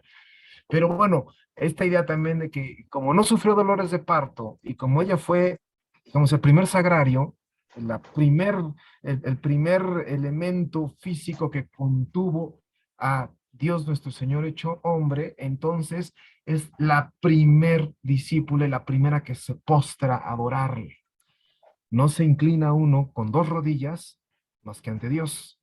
Pero bueno, esta idea también de que como no sufrió dolores de parto y como ella fue, digamos, el primer sagrario, el primer elemento físico que contuvo a Dios nuestro Señor hecho hombre, entonces es la primer discípula y la primera que se postra a adorarle. No se inclina uno con dos rodillas más que ante Dios.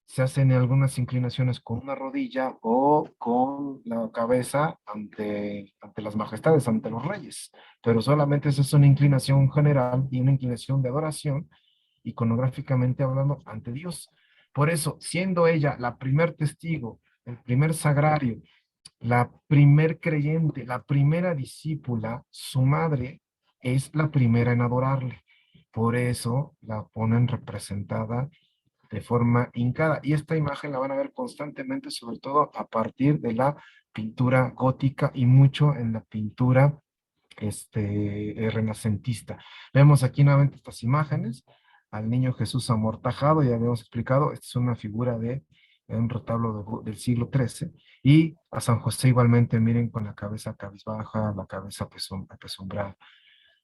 Se hacen algunas inclinaciones con una rodilla o con la cabeza ante las majestades, ante los reyes. Pero solamente esa es una inclinación general y una inclinación de adoración, iconográficamente hablando, ante Dios. Por eso, siendo ella la primer testigo, el primer sagrario, la primer creyente, la primera discípula, su madre es la primera en adorarle. Por eso la ponen representada de forma hincada. Y esta imagen la van a ver constantemente, sobre todo a partir de la pintura gótica y mucho en la pintura renacentista. Vemos aquí nuevamente estas imágenes, al niño Jesús amortajado, ya habíamos explicado, esta es una figura de un retablo del siglo XIII, y a San José igualmente, miren, con la cabeza cabizbaja, la cabeza apesumbrada.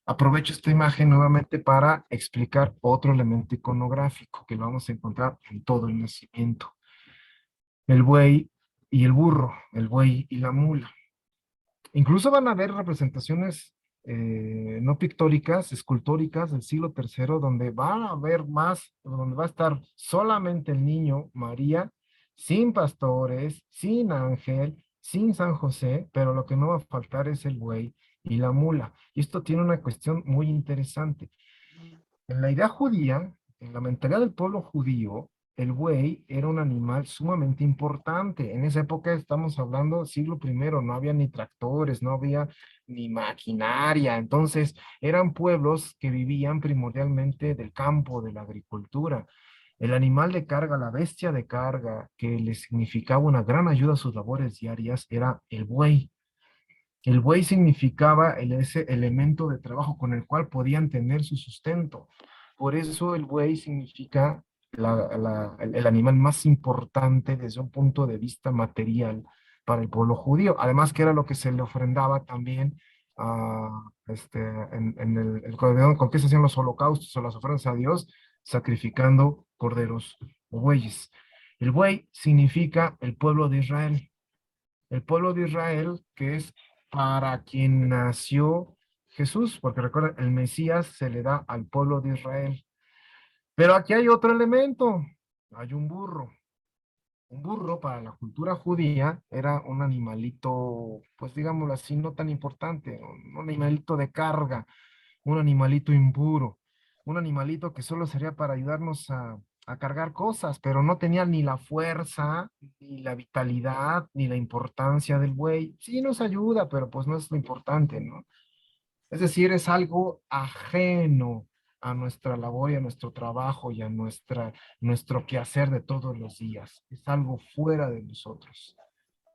Aprovecho esta imagen nuevamente para explicar otro elemento iconográfico que lo vamos a encontrar en todo el nacimiento. El buey y el burro, el buey y la mula. Incluso van a haber representaciones no pictóricas, escultóricas del siglo III, donde va a haber más, donde va a estar solamente el niño María, sin pastores, sin ángel, sin San José, pero lo que no va a faltar es el buey y la mula. Y esto tiene una cuestión muy interesante. En la idea judía, en la mentalidad del pueblo judío, el buey era un animal sumamente importante. En esa época estamos hablando siglo primero, no había ni tractores, no había ni maquinaria. Entonces, eran pueblos que vivían primordialmente del campo, de la agricultura. El animal de carga, la bestia de carga, que les significaba una gran ayuda a sus labores diarias, era el buey. El buey significaba ese elemento de trabajo con el cual podían tener su sustento. Por eso el buey significa el animal más importante desde un punto de vista material para el pueblo judío. Además que era lo que se le ofrendaba también en el cordero con que se hacían los holocaustos o las ofrendas a Dios, sacrificando corderos o bueyes. El buey significa el pueblo de Israel. El pueblo de Israel, que es para quien nació Jesús, porque recuerda, el Mesías se le da al pueblo de Israel. Pero aquí hay otro elemento, hay un burro. Un burro para la cultura judía era un animalito, pues digámoslo así, no tan importante, un animalito de carga, un animalito impuro, un animalito que solo sería para ayudarnos a cargar cosas, pero no tenía ni la fuerza, ni la vitalidad, ni la importancia del buey. Sí nos ayuda, pero pues no es lo importante, ¿no? Es decir, es algo ajeno a nuestra labor y a nuestro trabajo y a nuestro quehacer de todos los días. Es algo fuera de nosotros.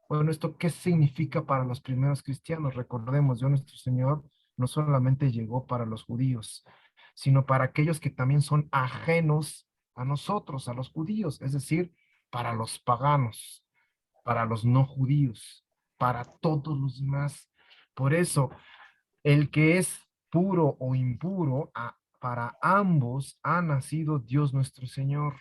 Bueno, ¿esto qué significa para los primeros cristianos? Recordemos, Dios nuestro Señor no solamente llegó para los judíos, sino para aquellos que también son ajenos a nosotros, a los judíos, es decir, para los paganos, para los no judíos, para todos los demás. Por eso, el que es puro o impuro, para ambos ha nacido Dios nuestro Señor.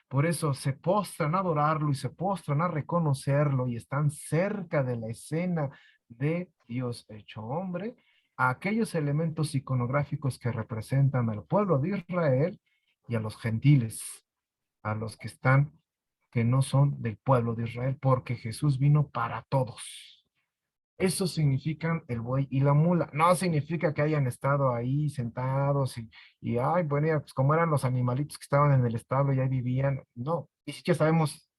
Por eso se postran a adorarlo y se postran a reconocerlo y están cerca de la escena de Dios hecho hombre, a aquellos elementos iconográficos que representan al pueblo de Israel y a los gentiles, a los que están, que no son del pueblo de Israel, porque Jesús vino para todos. Eso significan el buey y la mula. No significa que hayan estado ahí sentados ay, bueno, ya, pues como eran los animalitos que estaban en el establo y ahí vivían. No, ni siquiera sabemos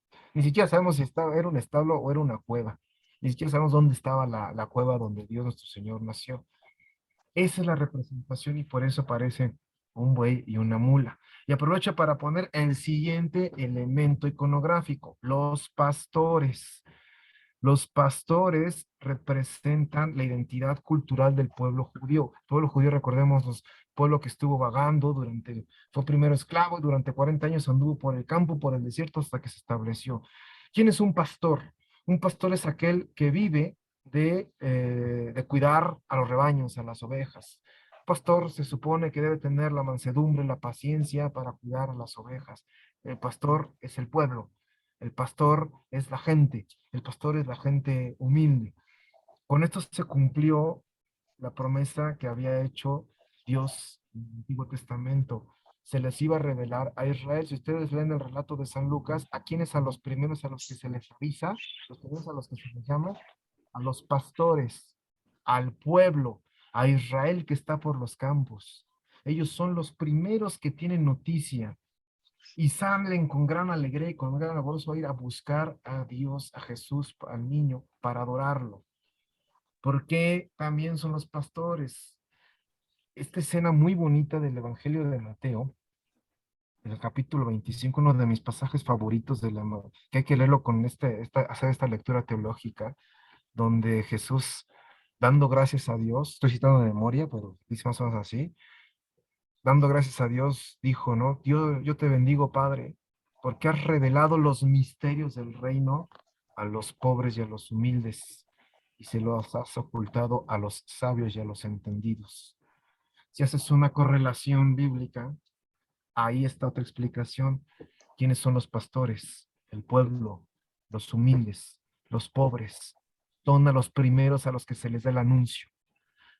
si era un establo o era una cueva. Ni siquiera sabemos dónde estaba la cueva donde Dios nuestro Señor nació. Esa es la representación y por eso parece un buey y una mula. Y aprovecho para poner el siguiente elemento iconográfico, los pastores. Los pastores representan la identidad cultural del pueblo judío. El pueblo judío, recordemos, los pueblo que estuvo vagando fue primero esclavo y durante 40 años anduvo por el campo, por el desierto hasta que se estableció. ¿Quién es un pastor? Un pastor es aquel que vive de cuidar a los rebaños, a las ovejas. Pastor se supone que debe tener la mansedumbre, la paciencia para cuidar a las ovejas. El pastor es el pueblo. El pastor es la gente. El pastor es la gente humilde. Con esto se cumplió la promesa que había hecho Dios en el Antiguo Testamento. Se les iba a revelar a Israel. Si ustedes leen el relato de San Lucas, ¿a quiénes? A los primeros a los que se les avisa, los primeros a los que se les llama, a los pastores, al pueblo, a Israel que está por los campos. Ellos son los primeros que tienen noticia y salen con gran alegría y con gran gozo a ir a buscar a Dios, a Jesús, al niño, para adorarlo. Porque también son los pastores. Esta escena muy bonita del Evangelio de Mateo, en el capítulo 25, uno de mis pasajes favoritos que hay que leerlo con hacer esta lectura teológica, donde Jesús, dando gracias a Dios, estoy citando de memoria, pero dice más o menos así, dando gracias a Dios, dijo, ¿no? Yo te bendigo, Padre, porque has revelado los misterios del reino a los pobres y a los humildes, y se los has ocultado a los sabios y a los entendidos. Si haces una correlación bíblica, ahí está otra explicación. ¿Quiénes son los pastores? El pueblo, los humildes, los pobres. Son a los primeros a los que se les da el anuncio.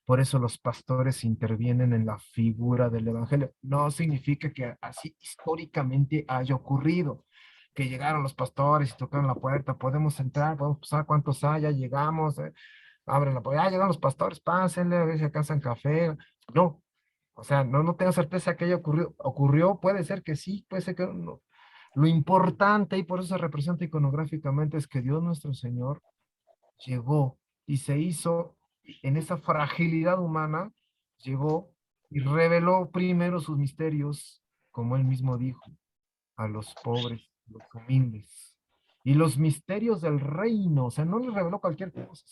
Por eso los pastores intervienen en la figura del evangelio. No significa que así históricamente haya ocurrido, que llegaron los pastores y tocaron la puerta, podemos entrar, podemos pasar cuántos hay, ya llegamos, abren la puerta, ya llegan los pastores, pásenle, a ver si alcanzan café. No, O sea, no tengo certeza que haya ocurrido. Ocurrió, puede ser que sí, puede ser que no. Lo importante, y por eso se representa iconográficamente, es que Dios nuestro Señor llegó y se hizo en esa fragilidad humana, llegó y reveló primero sus misterios, como él mismo dijo, a los pobres, los humildes. Y los misterios del reino, o sea, no les reveló cualquier cosa,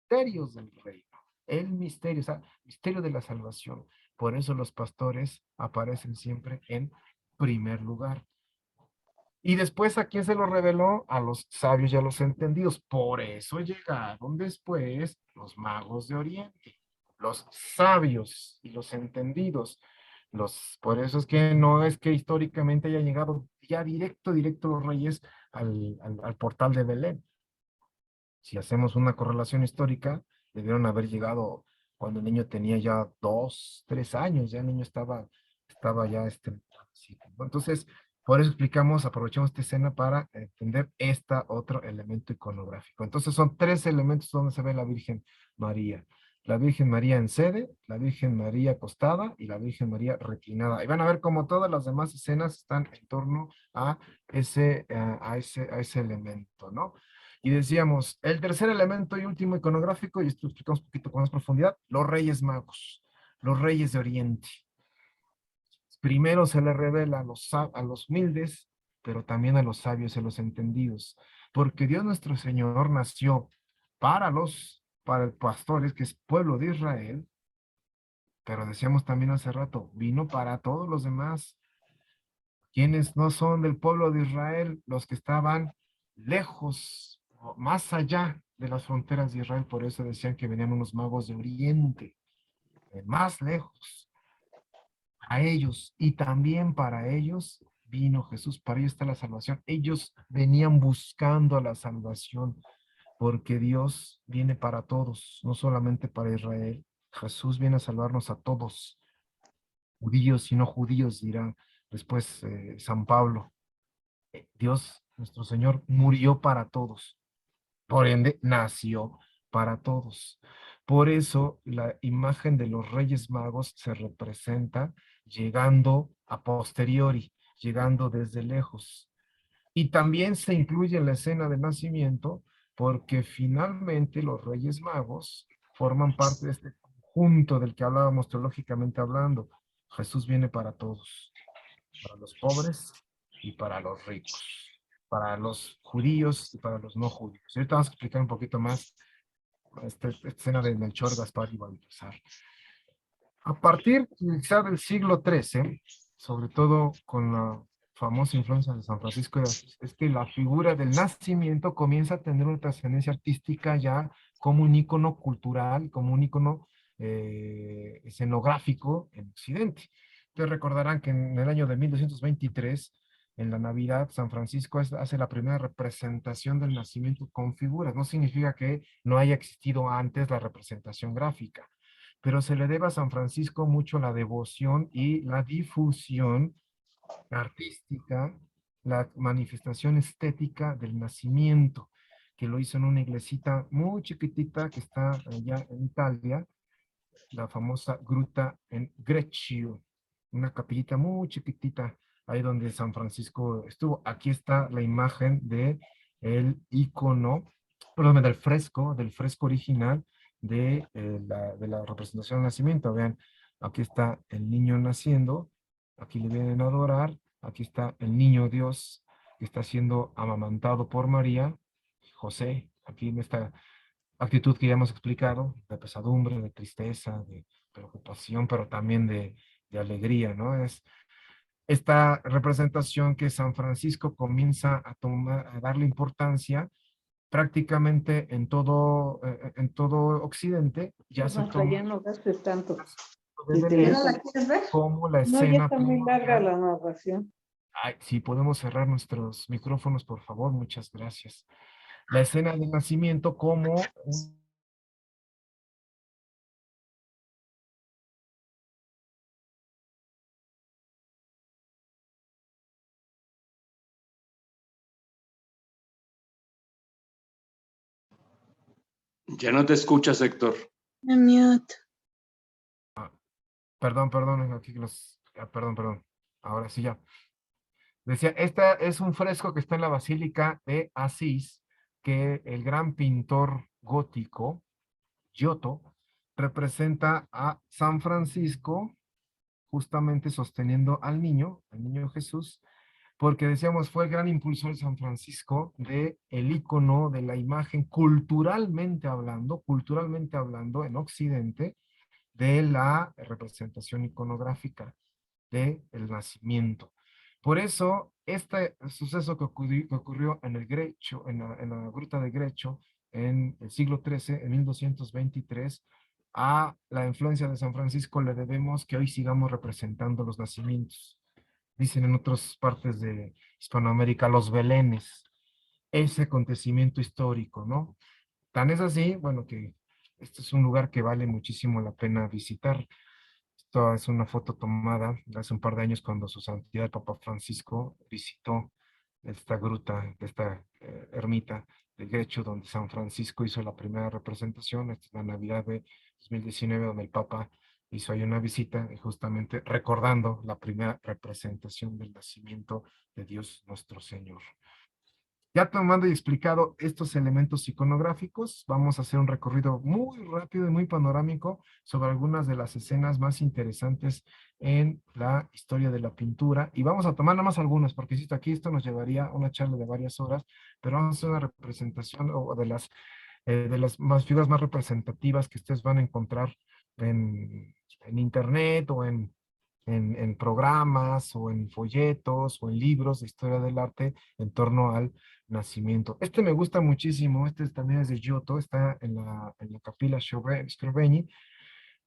misterios del reino. El misterio, o sea, misterio de la salvación. Por eso los pastores aparecen siempre en primer lugar. Y después, ¿a quién se lo reveló? A los sabios y a los entendidos. Por eso llegaron después los magos de Oriente, los sabios y los entendidos. Por eso es que no es que históricamente haya llegado ya directo los reyes al portal de Belén. Si hacemos una correlación histórica, debieron haber llegado cuando el niño tenía ya 2, 3 años, ya el niño estaba ya sí, ¿no? Entonces, por eso explicamos, aprovechamos esta escena para entender otro elemento iconográfico. Entonces, son 3 elementos donde se ve la Virgen María. La Virgen María en sede, la Virgen María acostada y la Virgen María reclinada. Y van a ver cómo todas las demás escenas están en torno a ese elemento, ¿no? Y decíamos, el tercer elemento y último iconográfico, y esto lo explicamos un poquito con más profundidad, los Reyes Magos, los Reyes de Oriente. Primero se le revela a los humildes, pero también a los sabios y a los entendidos, porque Dios nuestro Señor nació para el pastores, que es pueblo de Israel, pero decíamos también hace rato, vino para todos los demás, quienes no son del pueblo de Israel, los que estaban lejos, o más allá de las fronteras de Israel, por eso decían que venían unos magos de Oriente, más lejos, a ellos, y también para ellos vino Jesús, para ellos está la salvación. Ellos venían buscando a la salvación, porque Dios viene para todos, no solamente para Israel. Jesús viene a salvarnos a todos, judíos y no judíos, dirá después San Pablo. Dios, nuestro Señor, murió para todos. Por ende, nació para todos. Por eso la imagen de los Reyes Magos se representa llegando a posteriori, llegando desde lejos. Y también se incluye en la escena del nacimiento porque finalmente los Reyes Magos forman parte de este conjunto del que hablábamos teológicamente hablando. Jesús viene para todos, para los pobres y para los ricos, para los judíos y para los no judíos. Y ahorita vamos a explicar un poquito más esta escena de Melchor, Gaspar y Baltasar. A partir quizá del siglo XIII, sobre todo con la famosa influencia de San Francisco de Asís, es que la figura del nacimiento comienza a tener una trascendencia artística ya como un ícono cultural, como un ícono escenográfico en Occidente. Ustedes recordarán que en el año de 1223, en la Navidad, San Francisco hace la primera representación del nacimiento con figuras. No significa que no haya existido antes la representación gráfica, pero se le debe a San Francisco mucho la devoción y la difusión artística, la manifestación estética del nacimiento, que lo hizo en una iglesita muy chiquitita que está allá en Italia, la famosa gruta en Greccio, una capillita muy chiquitita, ahí donde San Francisco estuvo. Aquí está la imagen de el icono, perdón, del fresco original de la representación del nacimiento. Vean, aquí está el niño naciendo, aquí le vienen a adorar, aquí está el niño Dios que está siendo amamantado por María, José, aquí en esta actitud que ya hemos explicado, de pesadumbre, de tristeza, de preocupación, pero también de alegría, ¿no? Es esta representación que San Francisco comienza a tomar, a darle importancia prácticamente en todo Occidente, ya se Marta, ya toma no gastes tanto. desde ¿Ya no la lejos quieres ver? como la No, ya escena está muy larga primordial. la narración. Ay, si podemos cerrar nuestros micrófonos, por favor, muchas gracias. La escena del nacimiento como Ya no te escuchas, Héctor. Mute. Perdón, aquí perdón. Ahora sí ya. Decía, esta es un fresco que está en la Basílica de Asís, que el gran pintor gótico, Giotto, representa a San Francisco justamente sosteniendo al niño Jesús, porque decíamos, fue el gran impulsor de San Francisco de el icono de la imagen culturalmente hablando en Occidente, de la representación iconográfica del nacimiento. Por eso, este suceso que ocurrió en el Grecho, en la gruta de Grecho, en el siglo XIII, en 1223, a la influencia de San Francisco le debemos que hoy sigamos representando los nacimientos. Dicen en otras partes de Hispanoamérica, los belenes, ese acontecimiento histórico, ¿no? Tan es así, bueno, que este es un lugar que vale muchísimo la pena visitar. Esto es una foto tomada hace un par de años cuando su santidad el Papa Francisco visitó esta gruta, esta ermita de Grecho, donde San Francisco hizo la primera representación. Esta es la Navidad de 2019, donde el Papa hizo ahí una visita, y justamente recordando la primera representación del nacimiento de Dios nuestro Señor. Ya tomando y explicado estos elementos iconográficos, vamos a hacer un recorrido muy rápido y muy panorámico sobre algunas de las escenas más interesantes en la historia de la pintura. Y vamos a tomar nada más algunas, porque si aquí esto nos llevaría a una charla de varias horas, pero vamos a hacer una representación de las más figuras más representativas que ustedes van a encontrar en internet o en programas o en folletos o en libros de historia del arte en torno al nacimiento. Este me gusta muchísimo, este también es de Giotto, está en la Capilla Scribeni.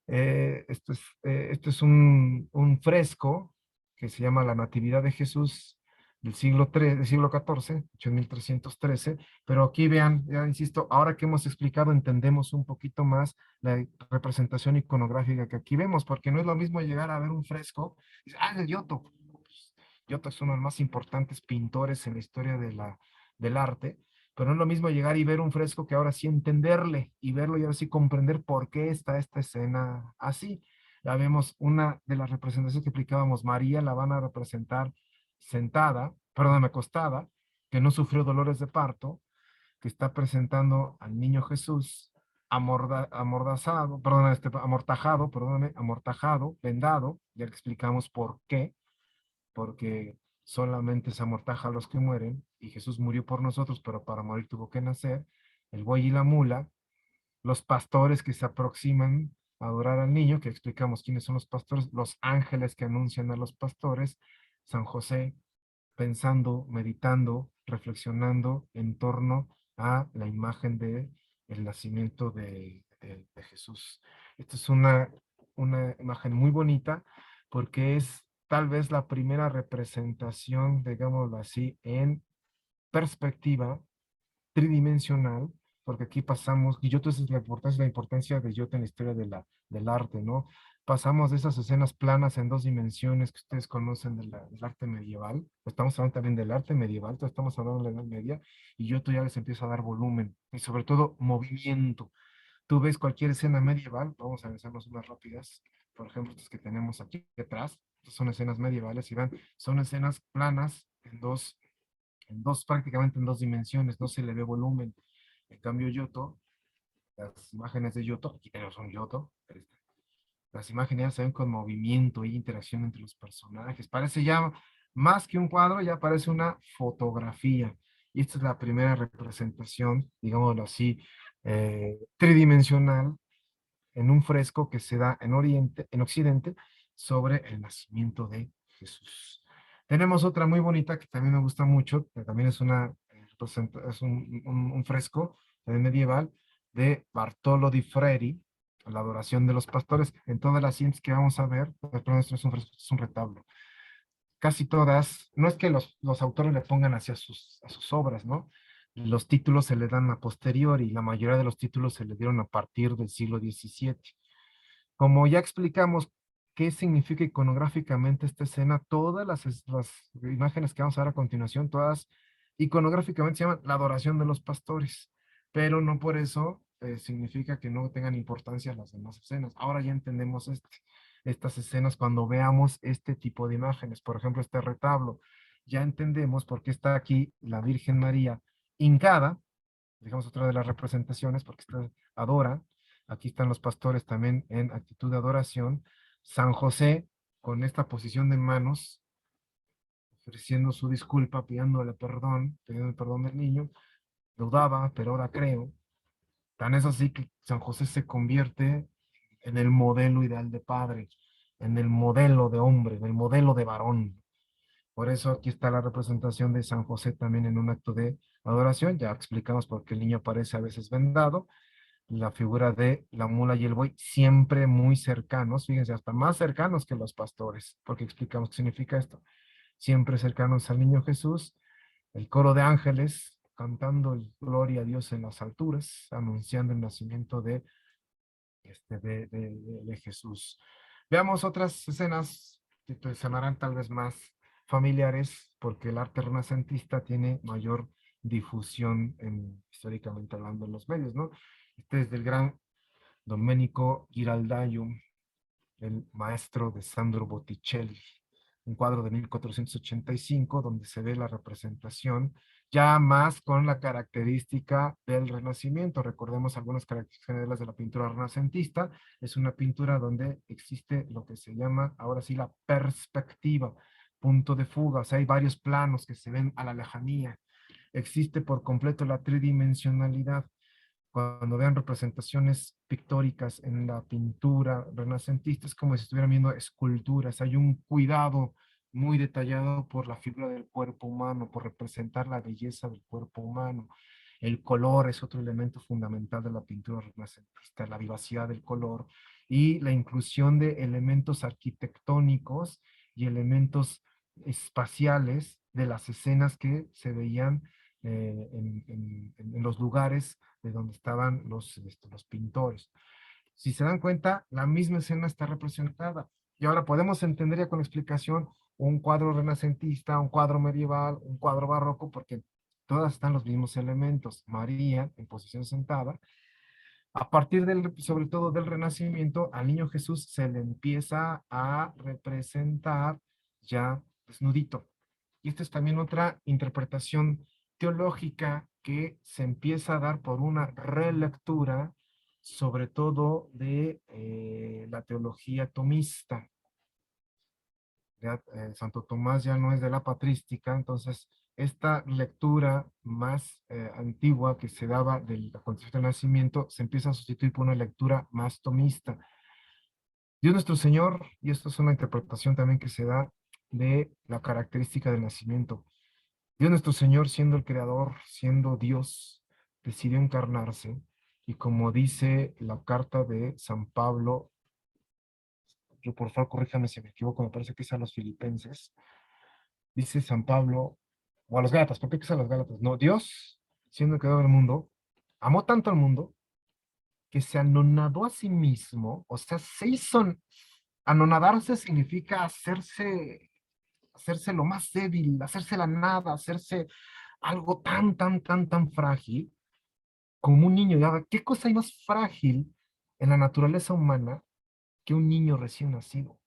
Esto es un fresco que se llama La Natividad de Jesús del siglo XIV, hecho en 1313, pero aquí vean, ya insisto, ahora que hemos explicado entendemos un poquito más la representación iconográfica que aquí vemos, porque no es lo mismo llegar a ver un fresco y dices, ah, es de Giotto. Pues, Giotto es uno de los más importantes pintores en la historia del arte, pero no es lo mismo llegar y ver un fresco que ahora sí entenderle y verlo y ahora sí comprender por qué está esta escena así. Ya vemos una de las representaciones que aplicábamos, María la van a representar sentada, perdón, acostada, que no sufrió dolores de parto, que está presentando al niño Jesús amordazado, perdón, amortajado, perdóname, amortajado, vendado, ya que explicamos por qué, porque solamente se amortaja a los que mueren, y Jesús murió por nosotros, pero para morir tuvo que nacer, el buey y la mula, los pastores que se aproximan a adorar al niño, que explicamos quiénes son los pastores, los ángeles que anuncian a los pastores, San José, pensando, meditando, reflexionando en torno a la imagen de el nacimiento de Jesús. Esta es una imagen muy bonita porque es tal vez la primera representación, digámoslo así, en perspectiva tridimensional, porque aquí pasamos, y yo entonces la importancia de Giotto en la historia del arte, ¿no? Pasamos de esas escenas planas en dos dimensiones que ustedes conocen del arte medieval, estamos hablando también del arte medieval, entonces estamos hablando de la Edad Media, y Giotto ya les empieza a dar volumen, y sobre todo movimiento. Tú ves cualquier escena medieval, vamos a hacernos unas rápidas, por ejemplo, estas que tenemos aquí detrás, estas son escenas medievales, y ven, son escenas planas prácticamente en dos dimensiones, no se le ve volumen. En cambio, Giotto, las imágenes de Giotto, aquí tenemos un Giotto, las imágenes ya se ven con movimiento y interacción entre los personajes. Parece ya más que un cuadro, ya parece una fotografía. Y esta es la primera representación, digámoslo así, tridimensional en un fresco que se da en Occidente, sobre el nacimiento de Jesús. Tenemos otra muy bonita que también me gusta mucho, que también es es un fresco medieval de Bartolo di Freri, la adoración de los pastores. En todas las siguientes que vamos a ver, perdón, esto es un fresco, es un retablo. Casi todas, no es que los autores le pongan hacia a sus obras, ¿no? Los títulos se le dan a posteriori y la mayoría de los títulos se le dieron a partir del siglo XVII. Como ya explicamos qué significa iconográficamente esta escena, todas las imágenes que vamos a ver a continuación, todas iconográficamente se llaman la adoración de los pastores, pero no por eso significa que no tengan importancia las demás escenas. Ahora ya entendemos estas escenas cuando veamos este tipo de imágenes. Por ejemplo, este retablo. Ya entendemos por qué está aquí la Virgen María hincada, digamos otra de las representaciones, porque está, adora. Aquí están los pastores también en actitud de adoración. San José con esta posición de manos, ofreciendo su disculpa, pidiéndole perdón, pidiendo el perdón del niño. Dudaba, pero ahora creo. Tan es así que San José se convierte en el modelo ideal de padre, en el modelo de hombre, en el modelo de varón. Por eso aquí está la representación de San José también en un acto de adoración. Ya explicamos por qué el niño aparece a veces vendado. La figura de la mula y el buey siempre muy cercanos, fíjense, hasta más cercanos que los pastores, porque explicamos qué significa esto. Siempre cercanos al niño Jesús, el coro de ángeles cantando el gloria a Dios en las alturas, anunciando el nacimiento de Jesús. Veamos otras escenas que te sonarán tal vez más familiares, porque el arte renacentista tiene mayor difusión históricamente hablando en los medios, ¿no? Este es del gran Domenico Giraldaio, el maestro de Sandro Botticelli, un cuadro de 1485 donde se ve la representación ya más con la característica del Renacimiento. Recordemos algunas características generales de la pintura renacentista. Es una pintura donde existe lo que se llama, ahora sí, la perspectiva, punto de fuga. O sea, hay varios planos que se ven a la lejanía. Existe por completo la tridimensionalidad. Cuando vean representaciones pictóricas en la pintura renacentista, es como si estuvieran viendo esculturas. Hay un cuidado muy detallado por la figura del cuerpo humano, por representar la belleza del cuerpo humano. El color es otro elemento fundamental de la pintura renacentista, la vivacidad del color y la inclusión de elementos arquitectónicos y elementos espaciales de las escenas que se veían en los lugares de donde estaban los pintores. Si se dan cuenta, la misma escena está representada. Y ahora podemos entender ya con explicación un cuadro renacentista, un cuadro medieval, un cuadro barroco, porque todas están los mismos elementos. María en posición sentada. A partir del, sobre todo del Renacimiento, al niño Jesús se le empieza a representar ya desnudito. Y esta es también otra interpretación teológica que se empieza a dar por una relectura, sobre todo de la teología tomista. Ya, Santo Tomás ya no es de la patrística, entonces esta lectura más antigua que se daba del acontecimiento del nacimiento se empieza a sustituir por una lectura más tomista. Dios nuestro Señor, y esto es una interpretación también que se da de la característica del nacimiento. Dios nuestro Señor, siendo el creador, siendo Dios, decidió encarnarse, y como dice la carta de San Pablo, yo por favor corríjame si me equivoco, me parece que es a los Filipenses, dice San Pablo, o a los Gálatas, ¿por qué es a los Gálatas? No, Dios, siendo el creador del mundo, amó tanto al mundo que se anonadó a sí mismo, o sea, se hizo, anonadarse significa hacerse lo más débil, hacerse la nada, hacerse algo tan frágil como un niño. Ya, ¿qué cosa hay más frágil en la naturaleza humana que un niño recién nacido?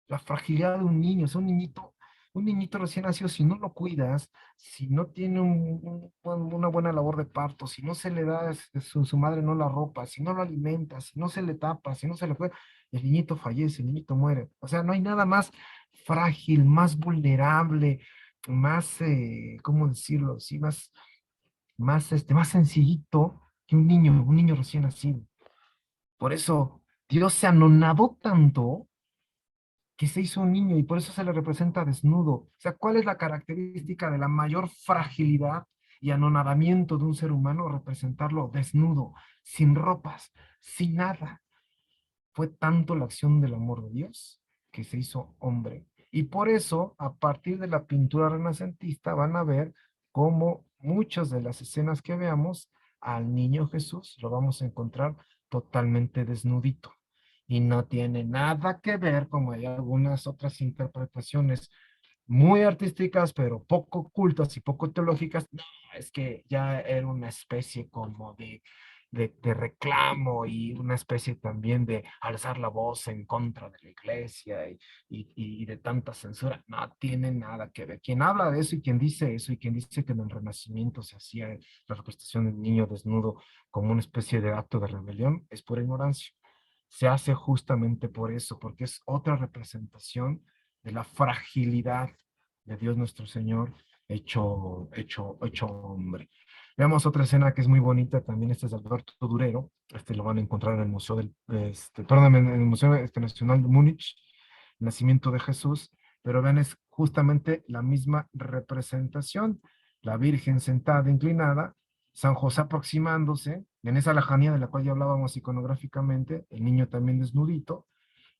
La fragilidad de un niño, es un niñito recién nacido, si no lo cuidas, si no tiene una buena labor de parto, si no se le da, su madre no la ropa, si no lo alimenta, si no se le tapa, si no se le cuida, el niñito fallece, el niñito muere. O sea, no hay nada más frágil, más vulnerable, más, ¿cómo decirlo? Sí, más sencillito que un niño recién nacido. Por eso Dios se anonadó tanto que se hizo un niño y por eso se le representa desnudo. O sea, ¿cuál es la característica de la mayor fragilidad y anonadamiento de un ser humano? Representarlo desnudo, sin ropas, sin nada. Fue tanto la acción del amor de Dios que se hizo hombre. Y por eso, a partir de la pintura renacentista, van a ver cómo muchas de las escenas que veamos al niño Jesús lo vamos a encontrar totalmente desnudito. Y no tiene nada que ver, como hay algunas otras interpretaciones muy artísticas, pero poco cultas y poco teológicas. No, es que ya era una especie como de de reclamo y una especie también de alzar la voz en contra de la iglesia y de tanta censura. No tiene nada que ver. Quien habla de eso y quien dice eso y quien dice que en el Renacimiento se hacía la representación del niño desnudo como una especie de acto de rebelión es pura ignorancia. Se hace justamente por eso, porque es otra representación de la fragilidad de Dios nuestro Señor hecho hombre. Veamos otra escena que es muy bonita, también este es de Alberto Durero, este lo van a encontrar en el Museo perdón, en el Museo Nacional de Múnich, el Nacimiento de Jesús, pero vean, es justamente la misma representación, la Virgen sentada, inclinada, San José aproximándose, en esa lejanía de la cual ya hablábamos iconográficamente, el niño también desnudito,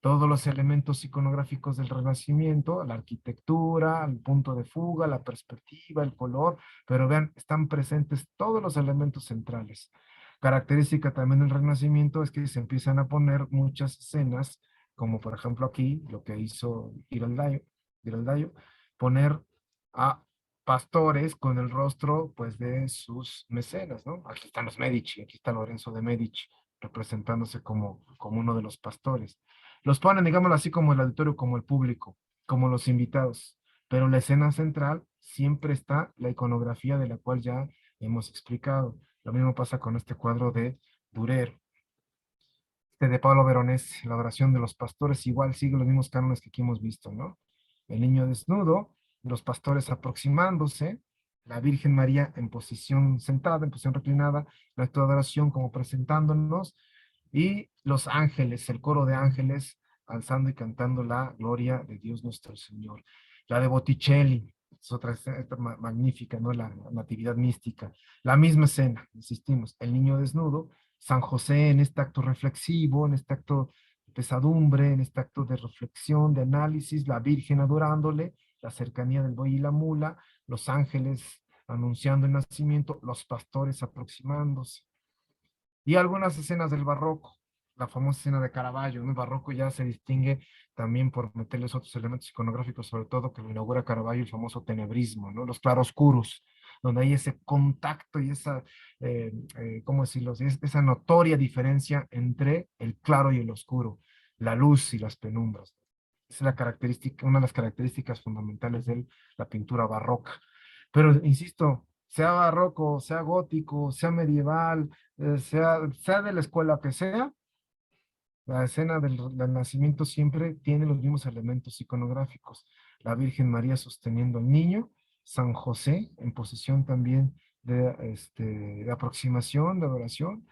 todos los elementos iconográficos del Renacimiento, la arquitectura, el punto de fuga, la perspectiva, el color, pero vean, están presentes todos los elementos centrales. Característica también del Renacimiento es que se empiezan a poner muchas escenas, como por ejemplo aquí, lo que hizo Giraldayo, poner a pastores con el rostro pues de sus mecenas, ¿no? Aquí están los Medici, aquí está Lorenzo de Medici, representándose como uno de los pastores. Los ponen, digámoslo así, como el auditorio, como el público, como los invitados. Pero la escena central siempre está la iconografía de la cual ya hemos explicado. Lo mismo pasa con este cuadro de Durero. Este de Pablo Veronés, la oración de los pastores, igual sigue los mismos cánones que aquí hemos visto, ¿no? El niño desnudo, los pastores aproximándose, la Virgen María en posición sentada, en posición reclinada, la acto de adoración como presentándonos, y los ángeles, el coro de ángeles, alzando y cantando la gloria de Dios nuestro Señor. La de Botticelli, es otra escena magnífica, ¿no? La natividad mística. La misma escena, insistimos, el niño desnudo, San José en este acto reflexivo, en este acto de pesadumbre, en este acto de reflexión, de análisis, la Virgen adorándole, la cercanía del buey y la mula, los ángeles anunciando el nacimiento, los pastores aproximándose. Y algunas escenas del barroco, la famosa escena de Caravaggio, ¿no? El barroco ya se distingue también por meterles otros elementos iconográficos, sobre todo que lo inaugura Caravaggio, el famoso tenebrismo, ¿no? Los claroscuros, donde hay ese contacto y esa, ¿cómo decirlo? Esa notoria diferencia entre el claro y el oscuro, la luz y las penumbras. Esa es la característica, una de las características fundamentales de la pintura barroca. Pero, insisto, sea barroco, sea gótico, sea medieval, sea de la escuela que sea, la escena del nacimiento siempre tiene los mismos elementos iconográficos. La Virgen María sosteniendo al niño, San José en posición también de aproximación, de adoración,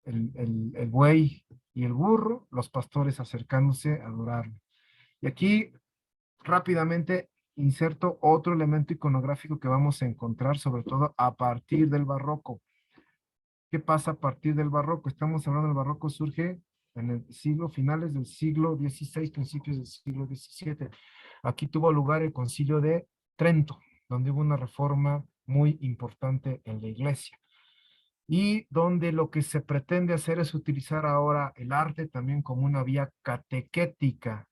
el buey y el burro, los pastores acercándose a adorarlo. Y aquí rápidamente inserto otro elemento iconográfico que vamos a encontrar, sobre todo a partir del barroco. ¿Qué pasa a partir del barroco? Estamos hablando del barroco, surge en el siglo, finales del siglo XVI, principios del siglo XVII. Aquí tuvo lugar el concilio de Trento, donde hubo una reforma muy importante en la iglesia. Y donde lo que se pretende hacer es utilizar ahora el arte también como una vía catequética,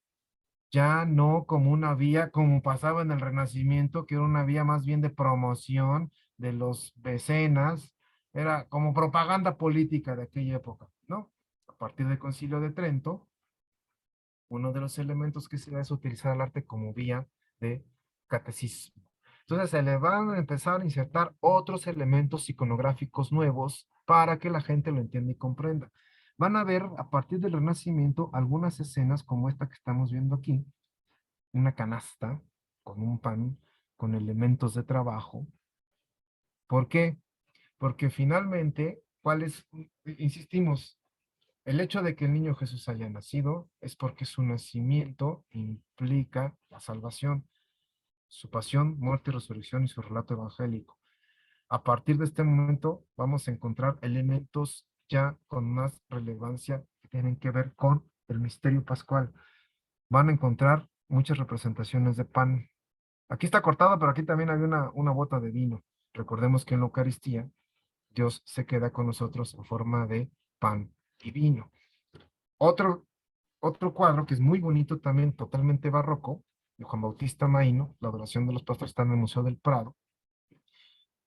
ya no como una vía como pasaba en el Renacimiento, que era una vía más bien de promoción de los mecenas, era como propaganda política de aquella época, ¿no? A partir del Concilio de Trento, uno de los elementos que se da es utilizar el arte como vía de catecismo. Entonces se le van a empezar a insertar otros elementos iconográficos nuevos para que la gente lo entienda y comprenda. Van a ver a partir del Renacimiento algunas escenas como esta que estamos viendo aquí, una canasta con un pan, con elementos de trabajo. ¿Por qué? Porque finalmente, insistimos, el hecho de que el niño Jesús haya nacido es porque su nacimiento implica la salvación, su pasión, muerte y resurrección y su relato evangélico. A partir de este momento vamos a encontrar elementos ya con más relevancia que tienen que ver con el misterio pascual. Van a encontrar muchas representaciones de pan. Aquí está cortado, pero aquí también hay una bota de vino. Recordemos que en la Eucaristía Dios se queda con nosotros en forma de pan y vino. Otro, otro cuadro que es muy bonito también, totalmente barroco, de Juan Bautista Maino, la adoración de los pastores, está en el Museo del Prado.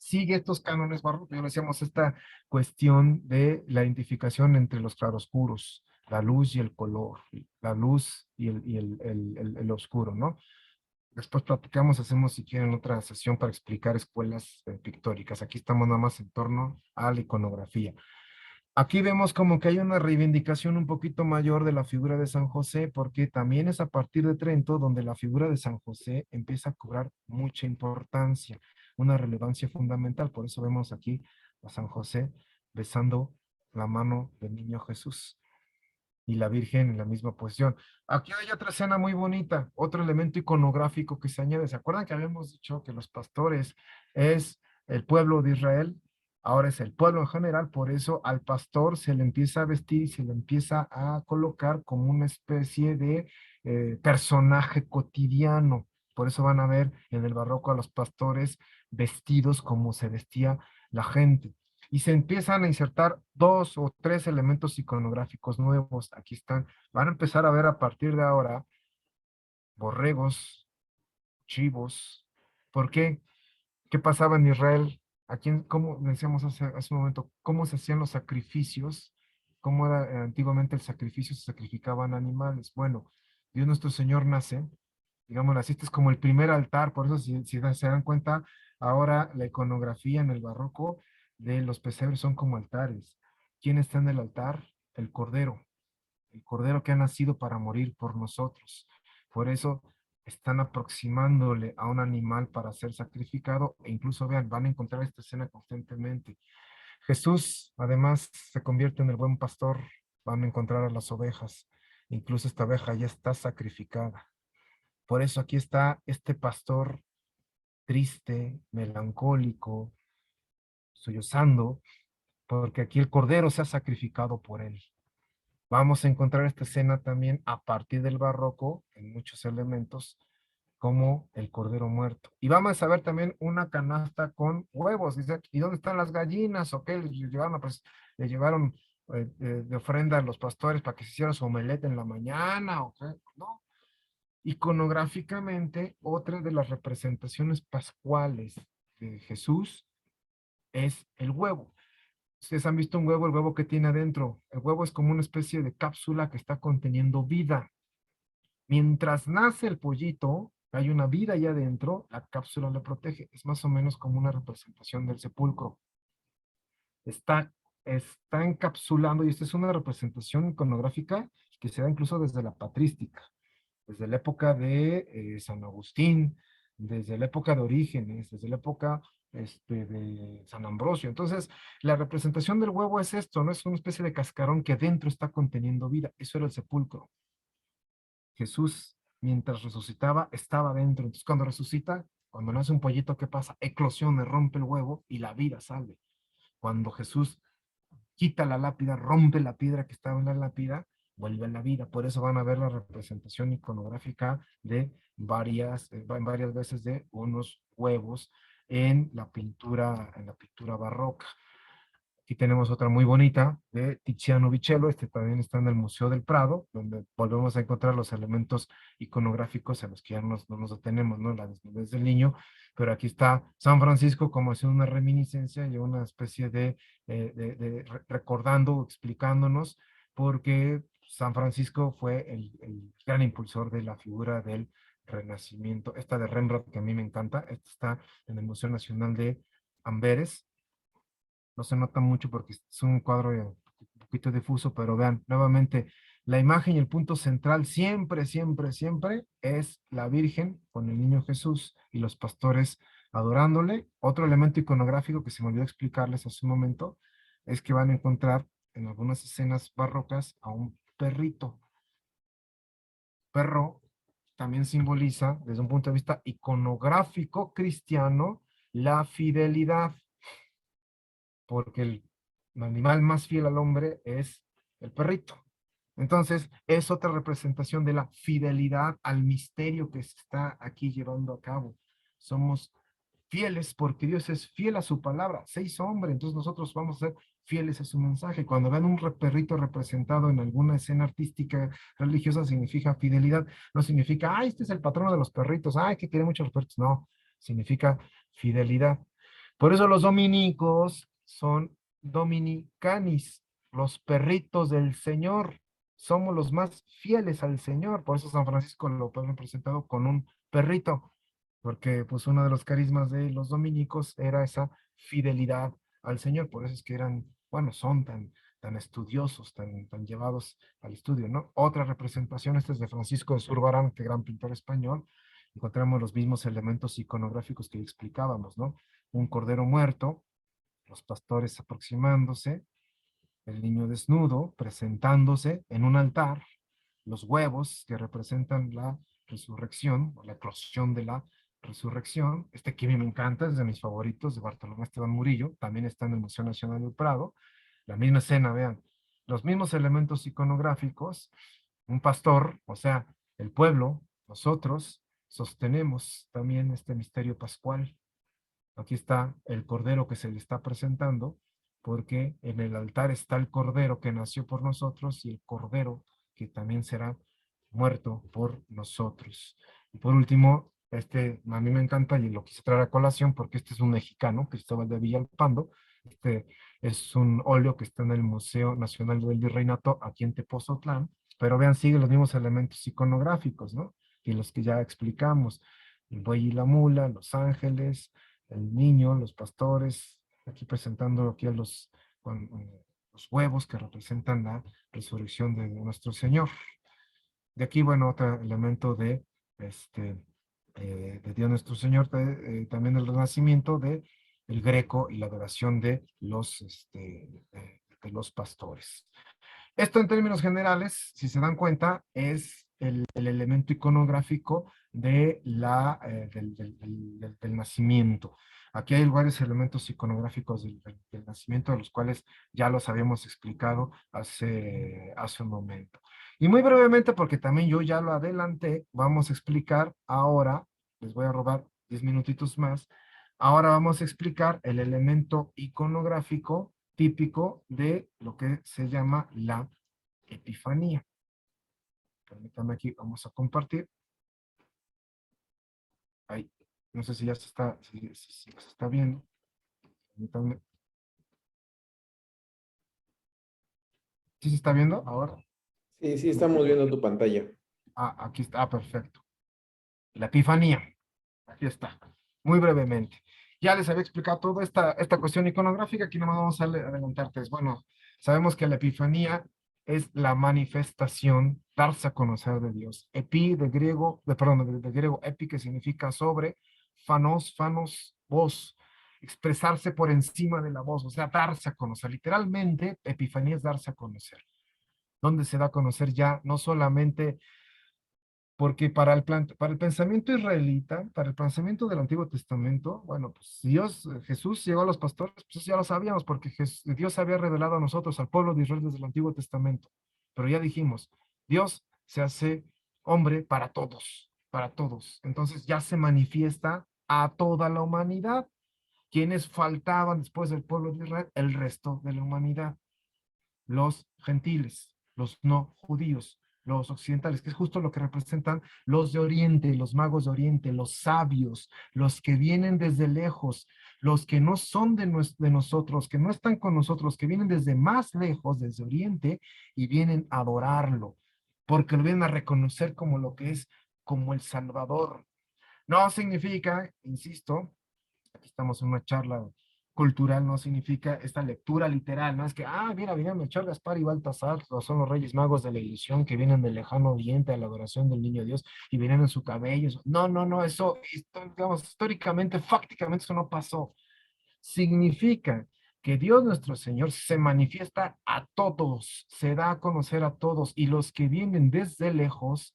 sigue estos cánones barrocos. Ya lo decíamos, esta cuestión de la identificación entre los claroscuros, la luz y el color, la luz y el oscuro, ¿no? Después platicamos, hacemos si quieren otra sesión para explicar escuelas pictóricas. Aquí estamos nada más en torno a la iconografía. Aquí vemos como que hay una reivindicación un poquito mayor de la figura de San José, porque también es a partir de Trento donde la figura de San José empieza a cobrar mucha importancia, una relevancia fundamental. Por eso vemos aquí a San José besando la mano del niño Jesús y la Virgen en la misma posición. Aquí hay otra escena muy bonita, otro elemento iconográfico que se añade. ¿Se acuerdan que habíamos dicho que los pastores es el pueblo de Israel? Ahora es el pueblo en general, por eso al pastor se le empieza a vestir y se le empieza a colocar como una especie de personaje cotidiano. Por eso van a ver en el barroco a los pastores vestidos como se vestía la gente y se empiezan a insertar 2 o 3 elementos iconográficos nuevos. Aquí están. Van a empezar a ver a partir de ahora borregos, chivos. ¿Por qué? ¿Qué pasaba en Israel? Aquí, como decíamos hace un momento, cómo se hacían los sacrificios, cómo era antiguamente el sacrificio, se sacrificaban animales. Bueno, Dios nuestro Señor nace, digamos así, este es como el primer altar, por eso si se dan cuenta, ahora la iconografía en el barroco de los pesebres son como altares. ¿Quién está en el altar? El cordero que ha nacido para morir por nosotros. Por eso están aproximándole a un animal para ser sacrificado e incluso vean, van a encontrar esta escena constantemente. Jesús además se convierte en el buen pastor, van a encontrar a las ovejas, incluso esta oveja ya está sacrificada. Por eso aquí está este pastor triste, melancólico, sollozando, porque aquí el cordero se ha sacrificado por él. Vamos a encontrar esta escena también a partir del barroco, en muchos elementos, como el cordero muerto. Y vamos a ver también una canasta con huevos. Dice, ¿y dónde están las gallinas? ¿O qué? Le llevaron de ofrenda a los pastores para que se hiciera su omelette en la mañana, ¿o qué? No. Iconográficamente, otra de las representaciones pascuales de Jesús es el huevo. Ustedes han visto un huevo, el huevo que tiene adentro. El huevo es como una especie de cápsula que está conteniendo vida. Mientras nace el pollito, hay una vida ahí adentro, la cápsula le protege. Es más o menos como una representación del sepulcro. Está, está encapsulando, y esta es una representación iconográfica que se da incluso desde la patrística, desde la época de San Agustín, desde la época de Orígenes, desde la época de San Ambrosio. Entonces, la representación del huevo es esto, ¿no? Es una especie de cascarón que dentro está conteniendo vida. Eso era el sepulcro. Jesús, mientras resucitaba, estaba dentro. Entonces, cuando resucita, cuando nace un pollito, ¿qué pasa? Eclosiona, rompe el huevo y la vida sale. Cuando Jesús quita la lápida, rompe la piedra que estaba en la lápida, vuelve a la vida. Por eso van a ver la representación iconográfica de varias veces de unos huevos en la pintura barroca. Aquí tenemos otra muy bonita de Tiziano Vitello, este también está en el Museo del Prado, donde volvemos a encontrar los elementos iconográficos a los que ya no nos detenemos, ¿no? La desnudez del niño, pero aquí está San Francisco como haciendo una reminiscencia y una especie de recordando, explicándonos, porque San Francisco fue el gran impulsor de la figura del Renacimiento. Esta de Rembrandt que a mí me encanta, esta está en el Museo Nacional de Amberes. No se nota mucho porque es un cuadro un poquito difuso, pero vean, nuevamente, la imagen y el punto central siempre, siempre, siempre es la Virgen con el niño Jesús y los pastores adorándole. Otro elemento iconográfico que se me olvidó explicarles hace un momento es que van a encontrar en algunas escenas barrocas a un perrito. Perro también simboliza, desde un punto de vista iconográfico cristiano, la fidelidad, porque el animal más fiel al hombre es el perrito. Entonces, es otra representación de la fidelidad al misterio que se está aquí llevando a cabo. Somos fieles porque Dios es fiel a su palabra, se hizo hombre, entonces nosotros vamos a ser fieles a su mensaje. Cuando ven un perrito representado en alguna escena artística religiosa, significa fidelidad, no significa, este es el patrono de los perritos, que quiere mucho los perritos, no, significa fidelidad. Por eso los dominicos son dominicanis, los perritos del Señor. Somos los más fieles al Señor. Por eso San Francisco lo pueden presentado con un perrito, porque pues uno de los carismas de los dominicos era esa fidelidad al Señor. Por eso es que eran, bueno, son tan estudiosos, tan llevados al estudio, ¿no? Otra representación, esta es de Francisco de Zurbarán, que gran pintor español. Encontramos los mismos elementos iconográficos que explicábamos, ¿no? Un cordero muerto, los pastores aproximándose, el niño desnudo presentándose en un altar, los huevos que representan la resurrección, o la eclosión de la resurrección. Este que a mí me encanta, es de mis favoritos, de Bartolomé Esteban Murillo, también está en el Museo Nacional del Prado. La misma escena, vean, los mismos elementos iconográficos, un pastor, o sea, el pueblo, nosotros, sostenemos también este misterio pascual. Aquí está el cordero que se le está presentando, porque en el altar está el cordero que nació por nosotros y el cordero que también será muerto por nosotros. Y por último, este a mí me encanta y lo quise traer a colación porque este es un mexicano, Cristóbal de Villalpando. Este es un óleo que está en el Museo Nacional del Virreinato aquí en Tepozotlán, pero vean, sigue los mismos elementos iconográficos, ¿no? Y los que ya explicamos, el buey y la mula, los ángeles, el niño, los pastores, aquí presentando aquí a los huevos que representan la resurrección de nuestro Señor. De aquí, bueno, otro elemento de Dios nuestro Señor, también el renacimiento de el Greco y la adoración de los pastores. Esto en términos generales, si se dan cuenta, es el elemento iconográfico del nacimiento. Aquí hay varios elementos iconográficos del nacimiento, de los cuales ya los habíamos explicado hace un momento. Y muy brevemente, porque también yo ya lo adelanté, vamos a explicar ahora, les voy a robar 10 minutitos más, ahora vamos a explicar el elemento iconográfico típico de lo que se llama la Epifanía. Permítanme aquí, vamos a compartir. Ahí, no sé si ya se está, si se está viendo. Permítanme. ¿Sí se está viendo ahora? Sí, sí, estamos viendo tu pantalla. Ah, aquí está, perfecto. La Epifanía. Aquí está. Muy brevemente. Ya les había explicado toda esta cuestión iconográfica, aquí nomás vamos a adelantarte. Bueno, sabemos que la Epifanía es la manifestación, darse a conocer de Dios. Epi de griego, de griego epi, que significa sobre, fanos, voz, expresarse por encima de la voz, o sea, darse a conocer. Literalmente, Epifanía es darse a conocer. ¿Dónde se da a conocer ya no solamente porque para el pensamiento israelita, para el pensamiento del Antiguo Testamento, bueno, pues Jesús llegó a los pastores, pues eso ya lo sabíamos, porque Dios había revelado a nosotros, al pueblo de Israel desde el Antiguo Testamento. Pero ya dijimos, Dios se hace hombre para todos, para todos. Entonces ya se manifiesta a toda la humanidad. ¿Quiénes faltaban después del pueblo de Israel? El resto de la humanidad, los gentiles, los no judíos, los occidentales, que es justo lo que representan los de Oriente, los magos de Oriente, los sabios, los que vienen desde lejos, los que no son de nosotros, que no están con nosotros, que vienen desde más lejos, desde Oriente, y vienen a adorarlo, porque lo vienen a reconocer como lo que es, como el Salvador. No significa, insisto, aquí estamos en una charla cultural, no significa esta lectura literal, no es que, mira, vinieron Melchor, Gaspar y Baltasar, son los reyes magos de la ilusión que vienen del lejano oriente a la adoración del niño Dios y vienen en su cabello. No, no, no, digamos, históricamente, fácticamente, eso no pasó. Significa que Dios nuestro Señor se manifiesta a todos, se da a conocer a todos, y los que vienen desde lejos,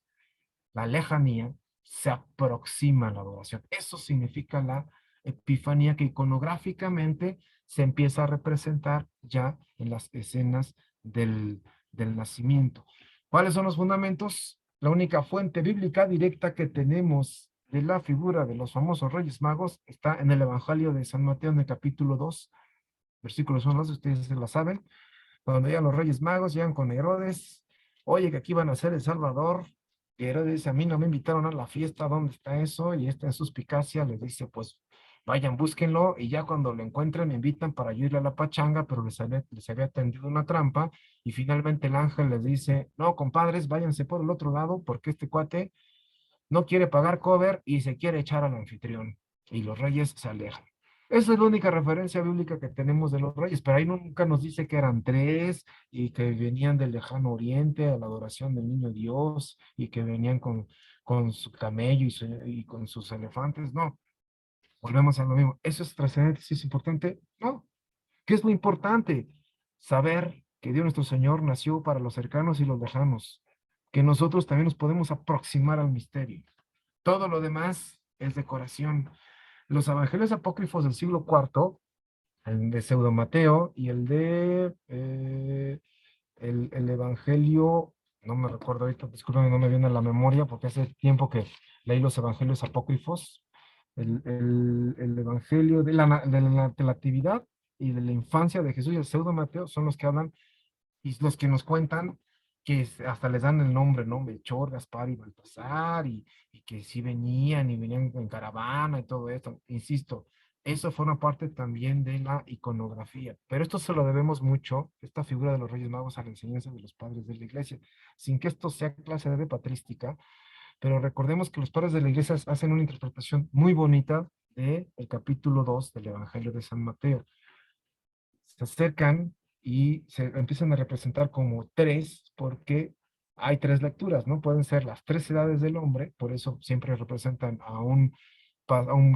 la lejanía, se aproxima a la adoración. Eso significa la epifanía, que iconográficamente se empieza a representar ya en las escenas del nacimiento. ¿Cuáles son los fundamentos? La única fuente bíblica directa que tenemos de la figura de los famosos Reyes Magos está en el Evangelio de San Mateo, en el capítulo 2, versículos 1, ustedes se la saben. Cuando llegan los Reyes Magos, llegan con Herodes, oye, que aquí van a ser el Salvador. Y Herodes dice, a mí no me invitaron a la fiesta, ¿dónde está eso? Y esta en suspicacia les dice, pues vayan, búsquenlo y ya cuando lo encuentren me invitan para yo ir a la pachanga, pero les había tendido una trampa y finalmente el ángel les dice, no, compadres, váyanse por el otro lado porque este cuate no quiere pagar cover y se quiere echar al anfitrión. Y los reyes se alejan. Esa es la única referencia bíblica que tenemos de los reyes, pero ahí nunca nos dice que eran tres y que venían del lejano oriente a la adoración del niño Dios y que venían con su camello y con sus elefantes. No, volvemos a lo mismo. ¿Eso es trascendente? ¿Sí es importante? No. ¿Qué es lo importante? Saber que Dios nuestro Señor nació para los cercanos y los lejanos, que nosotros también nos podemos aproximar al misterio. Todo lo demás es decoración. Los evangelios apócrifos del siglo IV, el de Pseudo Mateo y el de el evangelio, no me recuerdo ahorita, disculpen, no me viene a la memoria porque hace tiempo que leí los evangelios apócrifos, el evangelio de la natividad y de la infancia de Jesús y el Pseudo Mateo son los que hablan y los que nos cuentan que hasta les dan el nombre, ¿no? Melchor, Gaspar y Baltasar, y que sí venían y venían en caravana y todo esto. Insisto, eso forma parte también de la iconografía. Pero esto se lo debemos mucho, esta figura de los Reyes Magos, a la enseñanza de los padres de la iglesia, sin que esto sea clase de patrística, pero recordemos que los padres de la iglesia hacen una interpretación muy bonita del capítulo 2 del Evangelio de San Mateo. Se acercan y se empiezan a representar como tres, porque hay tres lecturas, ¿no? Pueden ser las tres edades del hombre, por eso siempre representan a un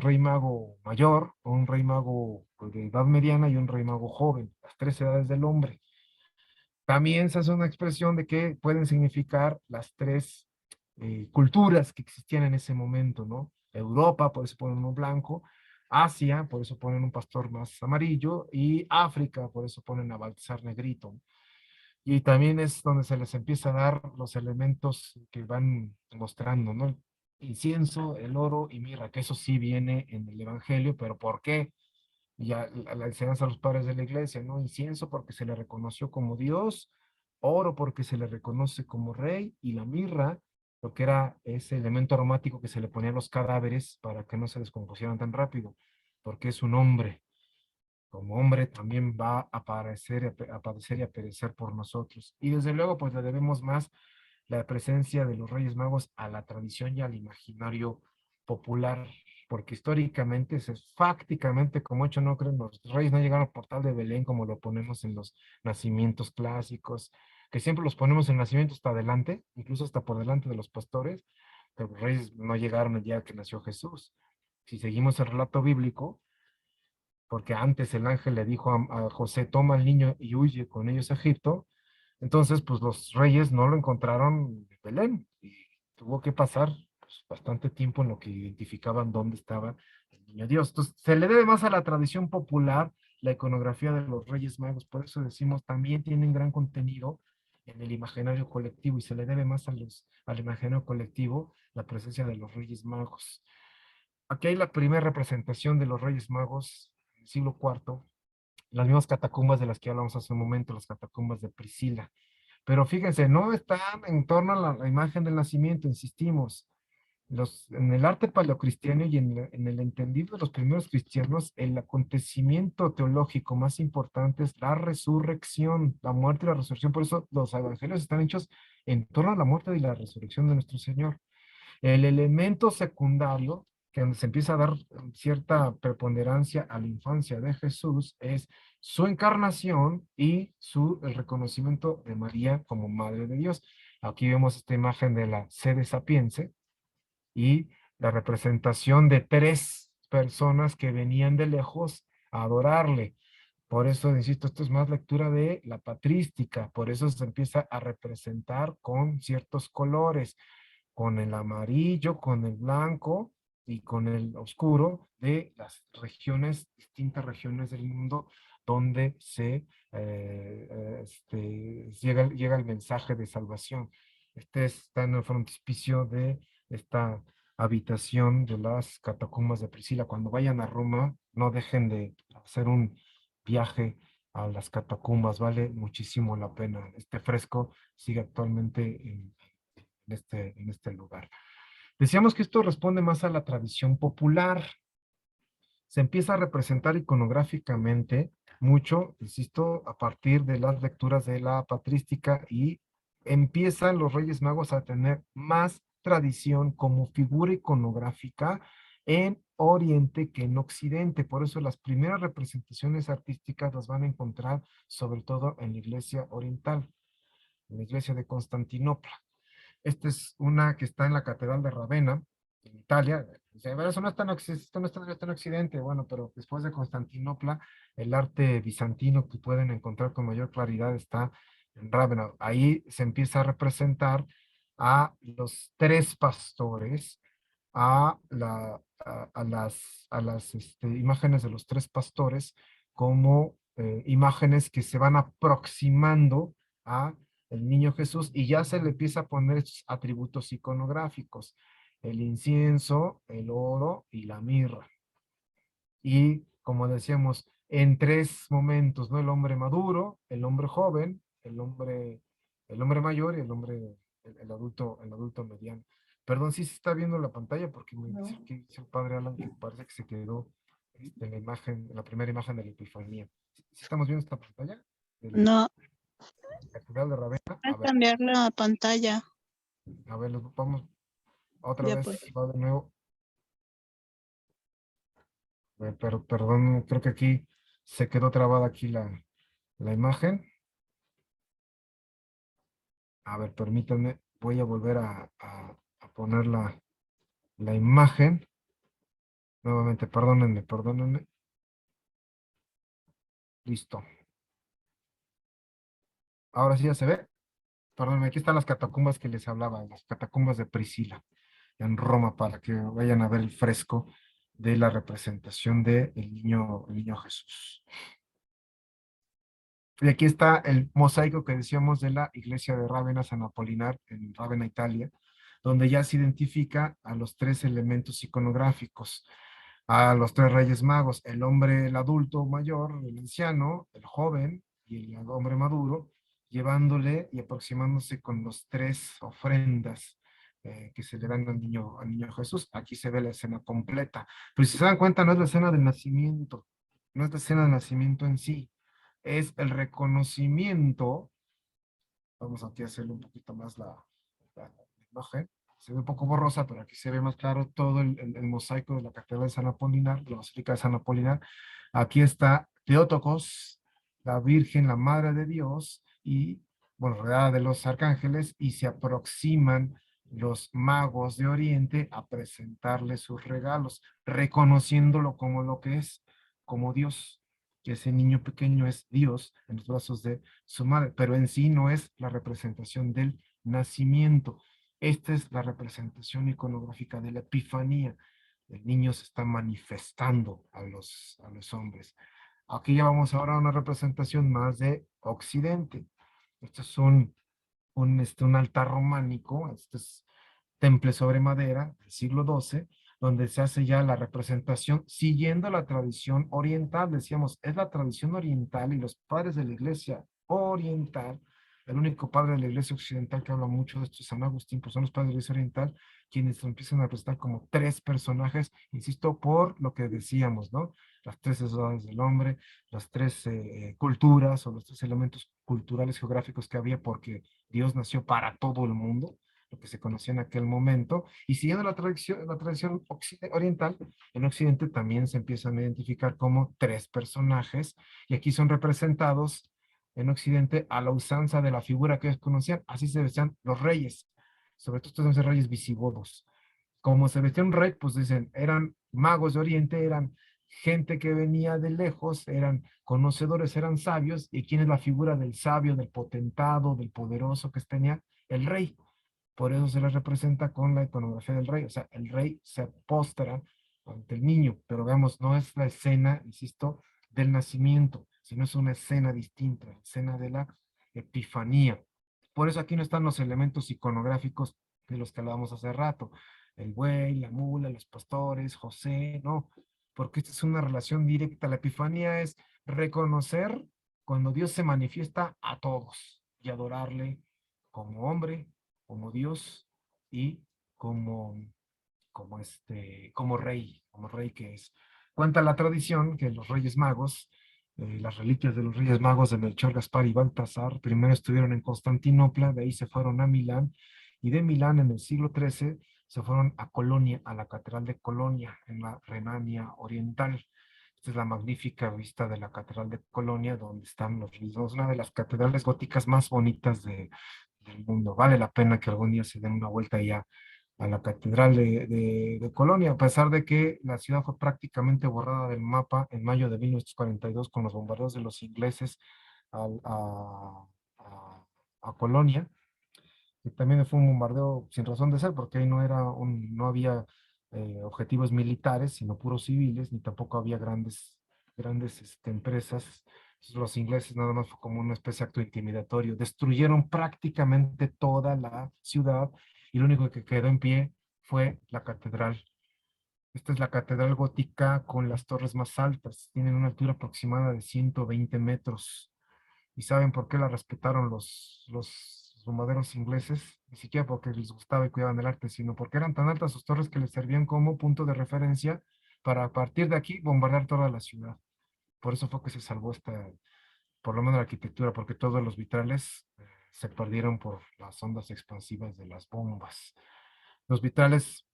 rey mago mayor, un rey mago pues, de edad mediana y un rey mago joven, las tres edades del hombre. También se hace una expresión de que pueden significar las tres culturas que existían en ese momento, ¿no? Europa, por eso ponen uno blanco, Asia, por eso ponen un pastor más amarillo, y África, por eso ponen a Baltasar negrito. Y también es donde se les empieza a dar los elementos que van mostrando, ¿no? El incienso, el oro y mirra, que eso sí viene en el Evangelio, pero ¿por qué? Ya la enseñanza a los padres de la iglesia, ¿no? Incienso porque se le reconoció como Dios, oro porque se le reconoce como rey, y la mirra, lo que era ese elemento aromático que se le ponía a los cadáveres para que no se descompusieran tan rápido, porque es un hombre. Como hombre también va a aparecer, a padecer y a perecer por nosotros. Y desde luego, pues le debemos más la presencia de los Reyes Magos a la tradición y al imaginario popular, porque históricamente, fácticamente, como hecho no creen, los reyes no llegaron al portal de Belén como lo ponemos en los nacimientos clásicos, que siempre los ponemos en nacimiento hasta adelante, incluso hasta por delante de los pastores, pero los reyes no llegaron el día que nació Jesús. Si seguimos el relato bíblico, porque antes el ángel le dijo a José, toma al niño y huye con ellos a Egipto. Entonces, pues los reyes no lo encontraron en Belén y tuvo que pasar pues, bastante tiempo en lo que identificaban dónde estaba el niño Dios. Entonces, se le debe más a la tradición popular, la iconografía de los Reyes Magos, por eso decimos, también tienen gran contenido en el imaginario colectivo y se le debe más al imaginario colectivo la presencia de los Reyes Magos. Aquí hay la primera representación de los Reyes Magos del siglo IV, las mismas catacumbas de las que hablamos hace un momento, las catacumbas de Priscila. Pero fíjense, no están en torno a la imagen del nacimiento, insistimos. En el arte paleocristiano y en el entendido de los primeros cristianos, el acontecimiento teológico más importante es la resurrección, la muerte y la resurrección. Por eso los evangelios están hechos en torno a la muerte y la resurrección de nuestro Señor. El elemento secundario, que se empieza a dar cierta preponderancia a la infancia de Jesús, es su encarnación y el reconocimiento de María como Madre de Dios. Aquí vemos esta imagen de la sede sapiense y la representación de tres personas que venían de lejos a adorarle. Por eso, insisto, esto es más lectura de la patrística, por eso se empieza a representar con ciertos colores, con el amarillo, con el blanco y con el oscuro de las regiones, distintas regiones del mundo donde llega el mensaje de salvación. Este está en el frontispicio de esta habitación de las catacumbas de Priscila. Cuando vayan a Roma, no dejen de hacer un viaje a las catacumbas, vale muchísimo la pena. Este fresco sigue actualmente en este lugar. Decíamos que esto responde más a la tradición popular. se empieza a representar iconográficamente mucho, insisto, a partir de las lecturas de la patrística y empiezan los Reyes Magos a tener más tradición como figura iconográfica en Oriente que en Occidente. Por eso las primeras representaciones artísticas las van a encontrar sobre todo en la iglesia oriental, en la iglesia de Constantinopla. Esta es una que está en la Catedral de Ravenna, en Italia. Dice, "Pero eso no está en, esto no está en Occidente". Bueno, pero después de Constantinopla, el arte bizantino que pueden encontrar con mayor claridad está en Ravenna. Ahí se empieza a representar a los tres pastores, a las imágenes de los tres pastores como imágenes que se van aproximando a el niño Jesús y ya se le empieza a poner estos atributos iconográficos, el incienso, el oro y la mirra. Y como decíamos, en tres momentos, ¿no? El hombre maduro, el hombre joven, el hombre mayor y el adulto mediano. Perdón, sí se está viendo la pantalla porque me dice que dice el padre Alan que parece que se quedó en la imagen, en la primera imagen de la Epifanía. ¿Sí estamos viendo esta pantalla? De No, la Catedral de Ravenna. voy a cambiar la pantalla. A ver, vamos otra Ya vez, pues. va de nuevo. Pero perdón, creo que aquí se quedó trabada aquí la imagen. A ver, permítanme, voy a volver a poner la imagen. Nuevamente, perdónenme. Listo. Ahora sí ya se ve. Perdónenme, aquí están las catacumbas que les hablaba, las catacumbas de Priscila en Roma, para que vayan a ver el fresco de la representación del niño Jesús. Y aquí está el mosaico que decíamos de la iglesia de Rávena San Apolinar en Rávena, Italia, donde ya se identifica a los tres elementos iconográficos, a los tres reyes magos, el hombre, el adulto mayor, el anciano, el joven y el hombre maduro, llevándole y aproximándose con los tres ofrendas que se le dan al niño Jesús. Aquí se ve la escena completa. Pero si se dan cuenta, no es la escena del nacimiento, no es la escena del nacimiento en sí, es el reconocimiento. Vamos aquí a hacerle un poquito más la imagen. Se ve un poco borrosa, pero aquí se ve más claro todo el mosaico de la Catedral de San Apolinar, la Basílica de San Apolinar. Aquí está Teótocos, la Virgen, la Madre de Dios, y, bueno, rodeada de los arcángeles, y se aproximan los magos de Oriente a presentarle sus regalos, reconociéndolo como lo que es, como Dios, que ese niño pequeño es Dios en los brazos de su madre, pero en sí no es la representación del nacimiento. Esta es la representación iconográfica de la Epifanía. El niño se está manifestando a los hombres. Aquí ya vamos ahora a una representación más de Occidente. Este es un altar románico, este es temple sobre madera del siglo XII, donde se hace ya la representación siguiendo la tradición oriental. Decíamos, es la tradición oriental y los padres de la iglesia oriental, el único padre de la iglesia occidental que habla mucho de esto es San Agustín, pues son los padres de la iglesia oriental quienes empiezan a representar como tres personajes, insisto, por lo que decíamos, ¿no? Las tres edades del hombre, las tres culturas o los tres elementos culturales geográficos que había, porque Dios nació para todo el mundo, lo que se conocía en aquel momento, y siguiendo la tradición oriental, en Occidente también se empiezan a identificar como tres personajes, y aquí son representados en Occidente a la usanza de la figura que ellos conocían, así se vestían los reyes, sobre todo estos reyes visigodos. Como se vestía un rey, pues dicen, eran magos de Oriente, eran gente que venía de lejos, eran conocedores, eran sabios, y quién es la figura del sabio, del potentado, del poderoso que tenía el rey. Por eso se les representa con la iconografía del rey. O sea, el rey se postra ante el niño, pero veamos, no es la escena, insisto, del nacimiento, sino es una escena distinta, la escena de la epifanía. Por eso aquí no están los elementos iconográficos de los que hablábamos hace rato. El buey, la mula, los pastores, José, no, porque esta es una relación directa. La epifanía es reconocer cuando Dios se manifiesta a todos y adorarle como hombre, como Dios y como rey que es. Cuenta la tradición que los Reyes Magos, las reliquias de los Reyes Magos de Melchor, Gaspar y Baltasar, primero estuvieron en Constantinopla, de ahí se fueron a Milán, y de Milán en el siglo XIII se fueron a Colonia, a la Catedral de Colonia, en la Renania Oriental. Esta es la magnífica vista de la Catedral de Colonia, donde están los rizos, una de las catedrales góticas más bonitas del mundo. Vale la pena que algún día se den una vuelta allá a la Catedral de Colonia, a pesar de que la ciudad fue prácticamente borrada del mapa en mayo de 1942 con los bombardeos de los ingleses al- a, a Colonia, que también fue un bombardeo sin razón de ser, porque ahí no había objetivos militares, sino puros civiles, ni tampoco había grandes empresas. Entonces, los ingleses nada más fue como una especie de acto intimidatorio. Destruyeron prácticamente toda la ciudad y lo único que quedó en pie fue la catedral. Esta es la catedral gótica con las torres más altas. Tienen una altura aproximada de 120 metros. ¿Y saben por qué la respetaron los bombarderos ingleses? Ni siquiera porque les gustaba y cuidaban el arte, sino porque eran tan altas sus torres que les servían como punto de referencia para a partir de aquí bombardear toda la ciudad. Por eso fue que se salvó por lo menos la arquitectura, porque todos los vitrales se perdieron por las ondas expansivas de las bombas. Los vitrales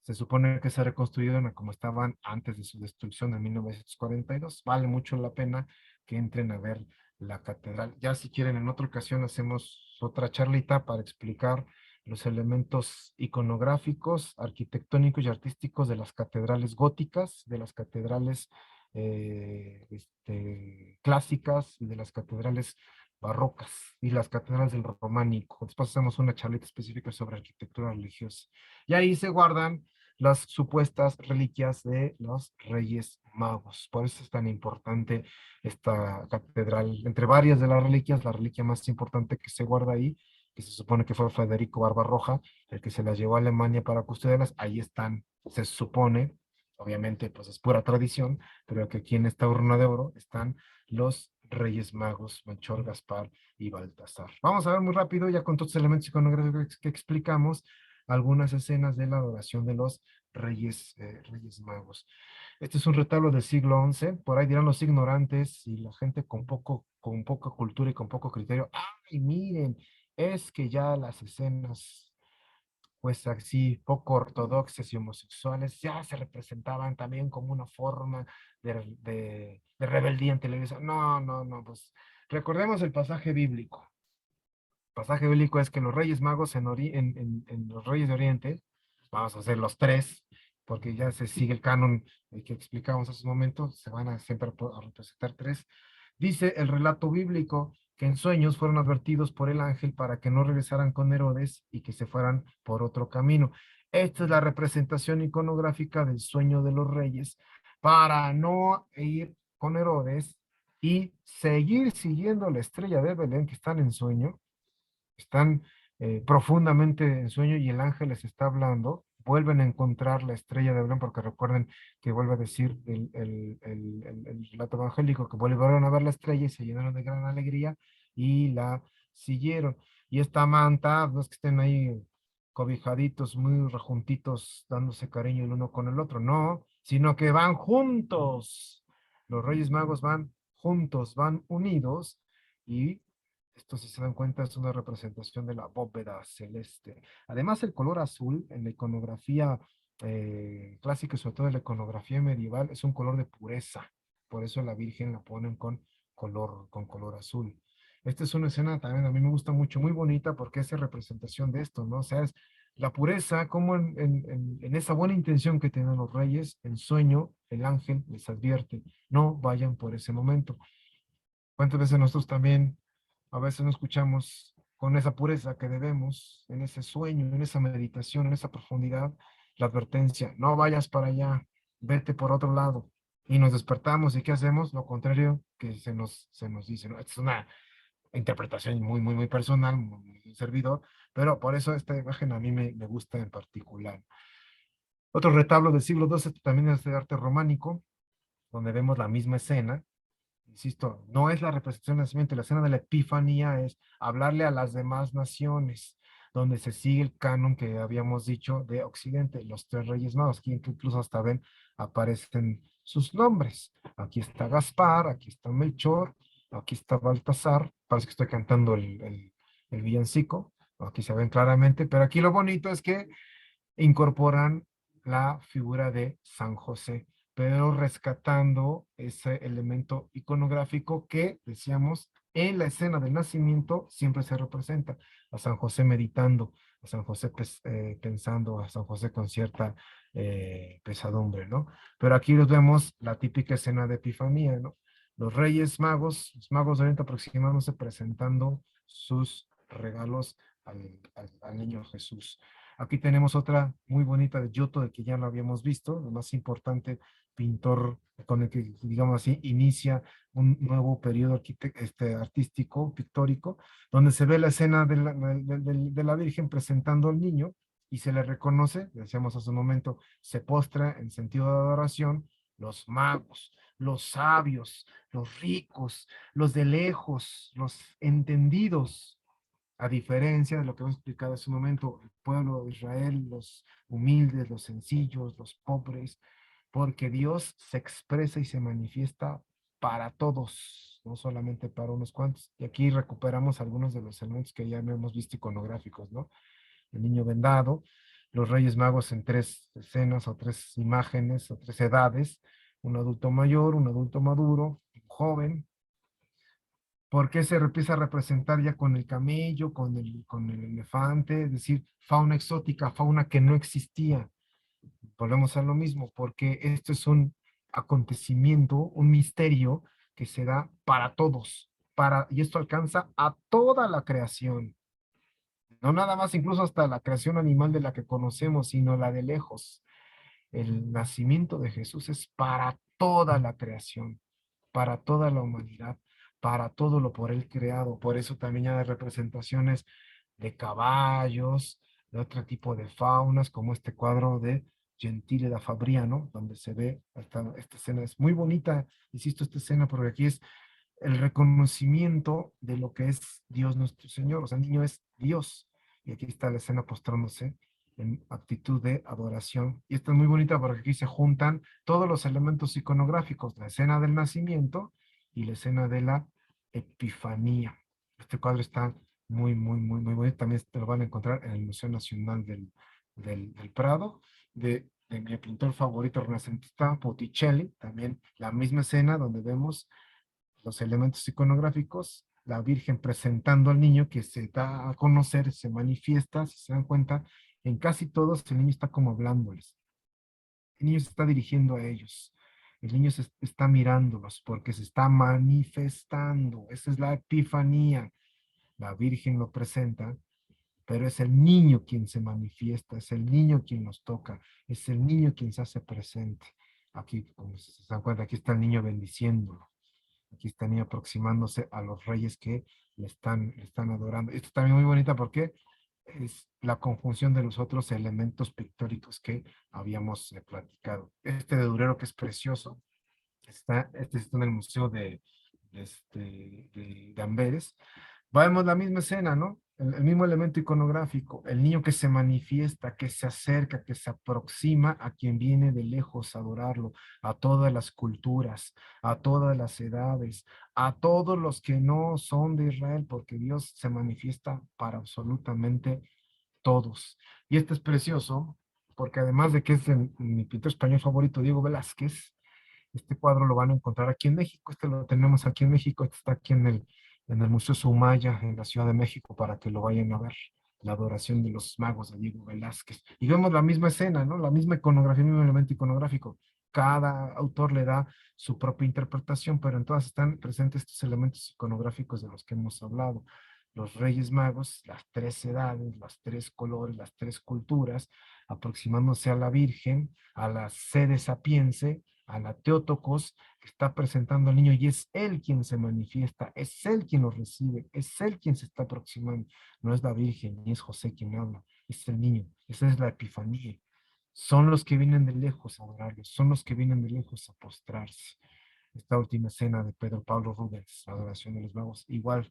se supone que se reconstruyeron a como estaban antes de su destrucción en 1942. Vale mucho la pena que entren a ver la catedral. Ya si quieren, en otra ocasión hacemos otra charlita para explicar los elementos iconográficos, arquitectónicos y artísticos de las catedrales góticas, de las catedrales clásicas y de las catedrales barrocas y las catedrales del románico. Después hacemos una charlita específica sobre arquitectura religiosa. Y ahí se guardan las supuestas reliquias de los Reyes Magos. Por eso es tan importante esta catedral. Entre varias de las reliquias, la reliquia más importante que se guarda ahí, que se supone que fue Federico Barbarroja, el que se las llevó a Alemania para custodiarlas, ahí están, se supone, obviamente pues es pura tradición, pero que aquí en esta urna de oro están los Reyes Magos, Melchor, Gaspar y Baltasar. Vamos a ver muy rápido, ya con todos los elementos iconográficos que explicamos, algunas escenas de la adoración de los Reyes Magos. Este es un retablo del siglo XI, por ahí dirán los ignorantes y la gente con poca cultura y con poco criterio. ¡Ay, miren! Es que ya las escenas, pues así, poco ortodoxas y homosexuales, ya se representaban también como una forma de rebeldía en televisión. No, no, no, pues recordemos el pasaje bíblico. El pasaje bíblico es que los Reyes Magos en los Reyes de Oriente, vamos a hacer los tres, porque ya se sigue el canon que explicamos hace un momento, se van a siempre a representar tres. Dice el relato bíblico que en sueños fueron advertidos por el ángel para que no regresaran con Herodes y que se fueran por otro camino. Esta es la representación iconográfica del sueño de los reyes para no ir con Herodes y seguir siguiendo la estrella de Belén que están en sueño, están profundamente en sueño y el ángel les está hablando, vuelven a encontrar la estrella de Belén, porque recuerden que vuelve a decir el relato evangélico que volvieron a ver la estrella y se llenaron de gran alegría y la siguieron. Y esta manta, no es que estén ahí cobijaditos, muy rejuntitos, dándose cariño el uno con el otro, no, sino que van juntos. Los Reyes Magos van juntos, van unidos y esto, si se dan cuenta, es una representación de la bóveda celeste. Además, el color azul en la iconografía clásica y sobre todo en la iconografía medieval es un color de pureza. Por eso la Virgen la ponen con color azul. Esta es una escena también a mí me gusta mucho, muy bonita porque es representación de esto, ¿no? O sea, es la pureza, como en esa buena intención que tienen los reyes, en sueño, el ángel les advierte, no vayan por ese momento. ¿Cuántas veces nosotros también a veces no escuchamos con esa pureza que debemos, en ese sueño, en esa meditación, en esa profundidad, la advertencia, no vayas para allá, vete por otro lado? Y nos despertamos y ¿qué hacemos? Lo contrario que se nos dice, ¿no? Esta es una interpretación muy, muy, muy personal, muy servidor, pero por eso esta imagen a mí me gusta en particular. Otro retablo del siglo XII también es de arte románico, donde vemos la misma escena. Insisto, no es la representación del nacimiento, la escena de la Epifanía es hablarle a las demás naciones, donde se sigue el canon que habíamos dicho de Occidente, los tres Reyes Magos, que incluso hasta ven, aparecen sus nombres. Aquí está Gaspar, aquí está Melchor, aquí está Baltasar. Parece que estoy cantando el villancico. Aquí se ven claramente, pero aquí lo bonito es que incorporan la figura de San José, pero rescatando ese elemento iconográfico que, decíamos, en la escena del nacimiento siempre se representa a San José meditando, a San José pensando, a San José con cierta pesadumbre, ¿no? Pero aquí los vemos la típica escena de Epifanía, ¿no? Los magos de Oriente aproximándose presentando sus regalos al niño Jesús. Aquí tenemos otra muy bonita de Giotto, de que ya lo habíamos visto, el más importante pintor con el que, digamos así, inicia un nuevo periodo artístico, pictórico, donde se ve la escena de la Virgen presentando al niño y se le reconoce, decíamos hace un momento, se postra en sentido de adoración, los magos, los sabios, los ricos, los de lejos, los entendidos, a diferencia de lo que hemos explicado hace un momento, el pueblo de Israel, los humildes, los sencillos, los pobres, porque Dios se expresa y se manifiesta para todos, no solamente para unos cuantos. Y aquí recuperamos algunos de los elementos que ya hemos visto iconográficos, ¿no? El niño vendado, los reyes magos en tres escenas o tres imágenes o tres edades, un adulto mayor, un adulto maduro, un joven. ¿Por qué se empieza a representar ya con el camello, con el elefante? Es decir, fauna exótica, fauna que no existía. Volvemos a lo mismo, porque esto es un acontecimiento, un misterio que se da para todos, y esto alcanza a toda la creación. No nada más incluso hasta la creación animal de la que conocemos, sino la de lejos. El nacimiento de Jesús es para toda la creación, para toda la humanidad, para todo lo por él creado. Por eso también hay representaciones de caballos, de otro tipo de faunas, como este cuadro de Gentile da Fabriano, donde se ve esta escena. Es muy bonita, insisto, esta escena, porque aquí es el reconocimiento de lo que es Dios nuestro Señor. O sea, el niño es Dios. Y aquí está la escena postrándose en actitud de adoración. Y esta es muy bonita porque aquí se juntan todos los elementos iconográficos, la escena del nacimiento y la escena de la Epifanía. Este cuadro está muy bonito. También te lo van a encontrar en el Museo Nacional del Prado, de mi pintor favorito renacentista, Botticelli. También la misma escena donde vemos los elementos iconográficos, la Virgen presentando al niño que se da a conocer, se manifiesta, si se dan cuenta, en casi todos el niño está como hablándoles. El niño se está dirigiendo a ellos. El niño se está mirándolos porque se está manifestando. Esa es la epifanía. La Virgen lo presenta, pero es el niño quien se manifiesta, es el niño quien los toca, es el niño quien se hace presente. Aquí, como se dan cuenta, aquí está el niño bendiciéndolo. Aquí están aproximándose a los reyes que le están adorando. Esto también muy bonita porque es la conjunción de los otros elementos pictóricos que habíamos platicado. Este de Durero que es precioso, este está en el Museo de Amberes. Vemos la misma escena, ¿no? El mismo elemento iconográfico, el niño que se manifiesta, que se acerca, que se aproxima a quien viene de lejos a adorarlo, a todas las culturas, a todas las edades, a todos los que no son de Israel, porque Dios se manifiesta para absolutamente todos. Y este es precioso, porque además de que es mi pintor español favorito, Diego Velázquez, este cuadro lo van a encontrar aquí en México, este lo tenemos aquí en México, este está aquí en el Museo Sumaya, en la Ciudad de México, para que lo vayan a ver, la adoración de los magos de Diego Velázquez. Y vemos la misma escena, ¿no? La misma iconografía, el mismo elemento iconográfico. Cada autor le da su propia interpretación, pero en todas están presentes estos elementos iconográficos de los que hemos hablado. Los Reyes Magos, las tres edades, los tres colores, las tres culturas, aproximándose a la Virgen, a la sede sapiense, a la Teótocos, que está presentando al niño y es él quien se manifiesta, es él quien lo recibe, es él quien se está aproximando. No es la Virgen ni es José quien habla, es el niño. Esa es la epifanía. Son los que vienen de lejos a adorarlo, son los que vienen de lejos a postrarse. Esta última escena de Pedro Pablo Rubens, la adoración de los magos, igual,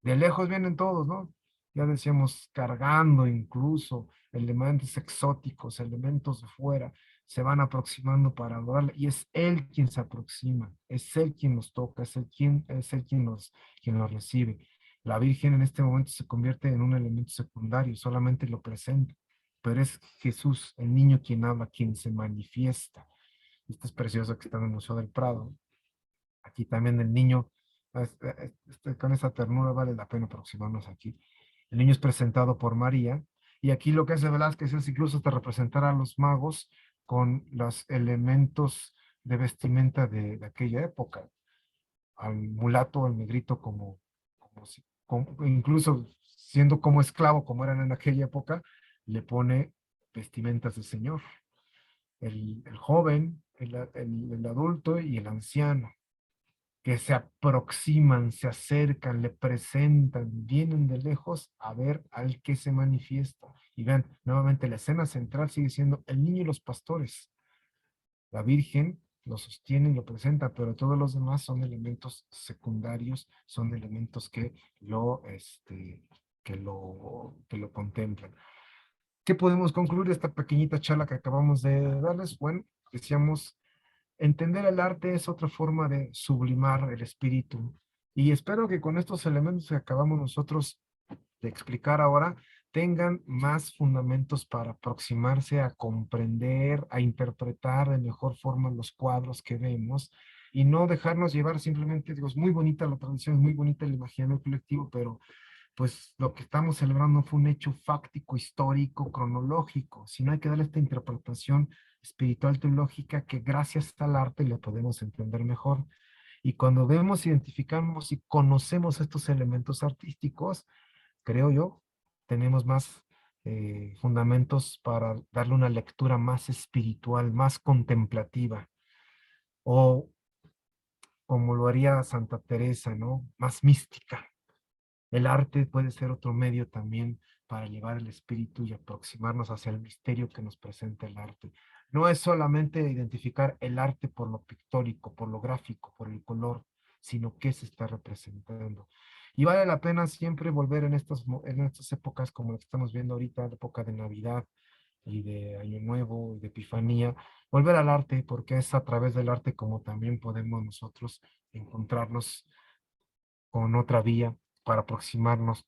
de lejos vienen todos, ¿no? Ya decíamos, cargando incluso elementos exóticos, elementos de fuera, se van aproximando para adorarle, y es Él quien se aproxima, es Él quien nos toca, es Él quien nos recibe. La Virgen en este momento se convierte en un elemento secundario, solamente lo presenta, pero es Jesús, el niño quien habla, quien se manifiesta. Esto es precioso que está en el Museo del Prado. Aquí también el niño, con esa ternura vale la pena aproximarnos aquí. El niño es presentado por María, y aquí lo que hace Velázquez es incluso hasta representar a los magos con los elementos de vestimenta de aquella época. Al mulato, al negrito, incluso siendo como esclavo, como eran en aquella época, le pone vestimentas de señor. El joven, el adulto y el anciano, que se aproximan, se acercan, le presentan, vienen de lejos a ver al que se manifiesta. Y vean, nuevamente la escena central sigue siendo el niño y los pastores. La Virgen lo sostiene y lo presenta, pero todos los demás son elementos secundarios, son elementos que lo contemplan. ¿Qué podemos concluir de esta pequeñita charla que acabamos de darles? Bueno, decíamos, entender el arte es otra forma de sublimar el espíritu. Y espero que con estos elementos que acabamos nosotros de explicar ahora, tengan más fundamentos para aproximarse a comprender, a interpretar de mejor forma los cuadros que vemos, y no dejarnos llevar simplemente, digo, es muy bonita la tradición, es muy bonita el imaginario colectivo, pero pues lo que estamos celebrando fue un hecho fáctico, histórico, cronológico, sino hay que darle esta interpretación espiritual teológica que gracias al arte le podemos entender mejor. Y cuando vemos, identificamos y conocemos estos elementos artísticos, creo yo, tenemos más fundamentos para darle una lectura más espiritual, más contemplativa, o como lo haría Santa Teresa, ¿no? Más mística. El arte puede ser otro medio también para llevar el espíritu y aproximarnos hacia el misterio que nos presenta el arte. No es solamente identificar el arte por lo pictórico, por lo gráfico, por el color, sino qué se está representando. Y vale la pena siempre volver en estas épocas como la que estamos viendo ahorita, la época de Navidad y de Año Nuevo y de Epifanía, volver al arte, porque es a través del arte como también podemos nosotros encontrarnos con otra vía para aproximarnos,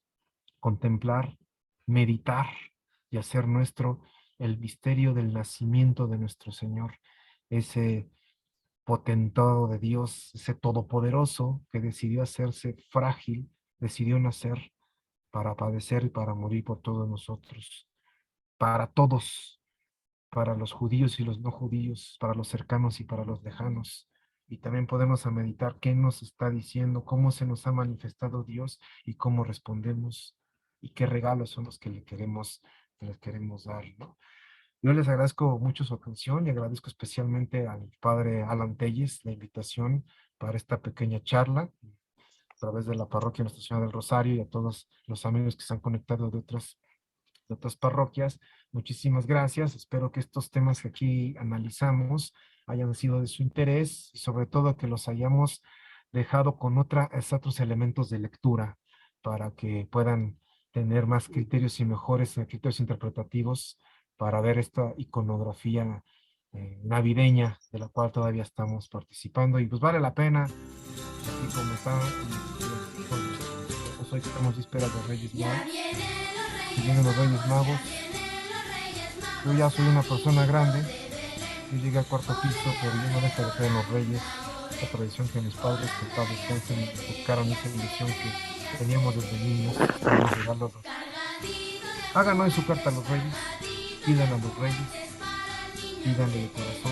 contemplar, meditar y hacer nuestro el misterio del nacimiento de nuestro Señor, ese potentado de Dios, ese todopoderoso que decidió hacerse frágil, decidió nacer para padecer y para morir por todos nosotros, para todos, para los judíos y los no judíos, para los cercanos y para los lejanos. Y también podemos a meditar qué nos está diciendo, cómo se nos ha manifestado Dios y cómo respondemos y qué regalos son los que les queremos dar, ¿no? Yo les agradezco mucho su atención y agradezco especialmente al padre Alan Telles la invitación para esta pequeña charla a través de la parroquia Nuestra Señora del Rosario, y a todos los amigos que se han conectado de otras parroquias. Muchísimas gracias. Espero que estos temas que aquí analizamos hayan sido de su interés, y sobre todo que los hayamos dejado con otros elementos de lectura para que puedan tener más criterios y mejores criterios interpretativos para ver esta iconografía navideña de la cual todavía estamos participando. Y pues vale la pena, aquí como está, pues hoy estamos vísperas de Reyes Magos. Y vienen los Reyes Magos. Yo ya soy una persona grande, yo llegué al cuarto piso, pero yo no dejo de creer en los Reyes, la tradición que mis padres, que paz descansen, buscaron esa ilusión que teníamos desde niños, queríamos llevarlos. Hagan hoy su carta a los Reyes, pidan a los Reyes, pídanle de corazón.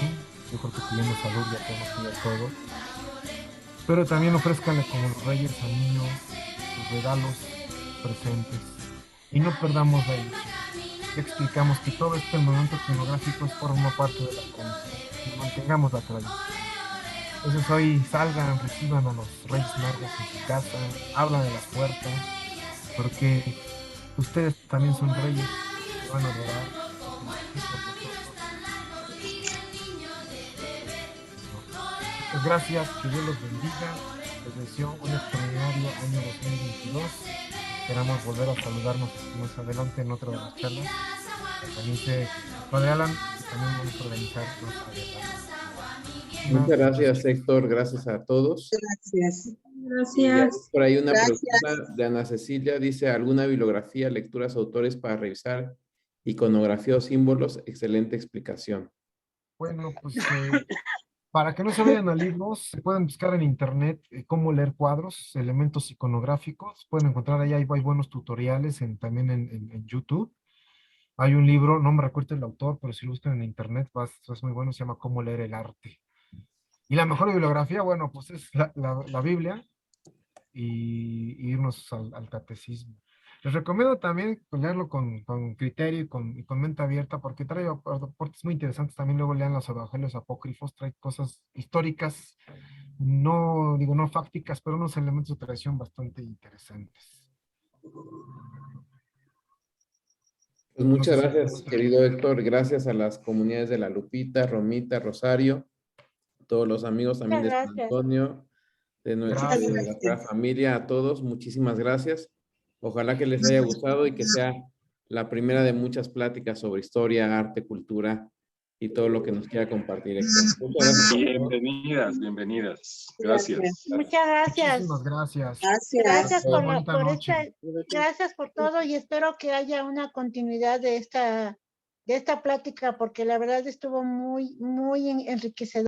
Yo creo que pidiendo salud ya podemos pedir todo, pero también ofrézcanle como los Reyes al niño sus regalos, presentes, y no perdamos la ilusión. Ya explicamos que todo este momento etnográfico forma parte de la tradición, y mantengamos la tradición. Entonces hoy salgan, reciban a los Reyes Magos en su casa, hablan de las puertas, porque ustedes también son reyes, que van a adorar. Muchas gracias, que Dios los bendiga. Les deseo un extraordinario año 2022. Esperamos volver a saludarnos más adelante en otra de las charlas. También Padre Alan, también vamos a organizar más adelante. Muchas gracias, Héctor. Gracias a todos. Gracias. Y hay Gracias. por ahí una Gracias. pregunta de Ana Cecilia. Dice, ¿alguna bibliografía, lecturas, autores para revisar iconografía o símbolos? Excelente explicación. Bueno, pues para que no se vayan a libros, se pueden buscar en internet cómo leer cuadros, elementos iconográficos. Pueden encontrar ahí, hay buenos tutoriales también en YouTube. Hay un libro, no me recuerdo el autor, pero si lo buscan en internet, es muy bueno, se llama Cómo leer el arte. Y la mejor bibliografía, bueno, pues es la Biblia y irnos al catecismo. Les recomiendo también leerlo con criterio y con mente abierta, porque trae aportes muy interesantes. También luego lean los evangelios apócrifos, trae cosas históricas, no digo no fácticas, pero unos elementos de tradición bastante interesantes. Pues No muchas sé si gracias, querido Héctor. Gracias a las comunidades de la Lupita, Romita, Rosario, todos los amigos también de San Antonio, de Gracias. nuestra familia, a todos, muchísimas gracias. Ojalá que les haya gustado y que sea la primera de muchas pláticas sobre historia, arte, cultura y todo lo que nos quiera compartir, Héctor. Muchas gracias. Bienvenidas, bienvenidas. Gracias. Muchas gracias. Muchísimas gracias. Gracias. Gracias por, Una bonita noche. gracias por todo y espero que haya una continuidad de esta plática porque la verdad estuvo muy enriquecedora.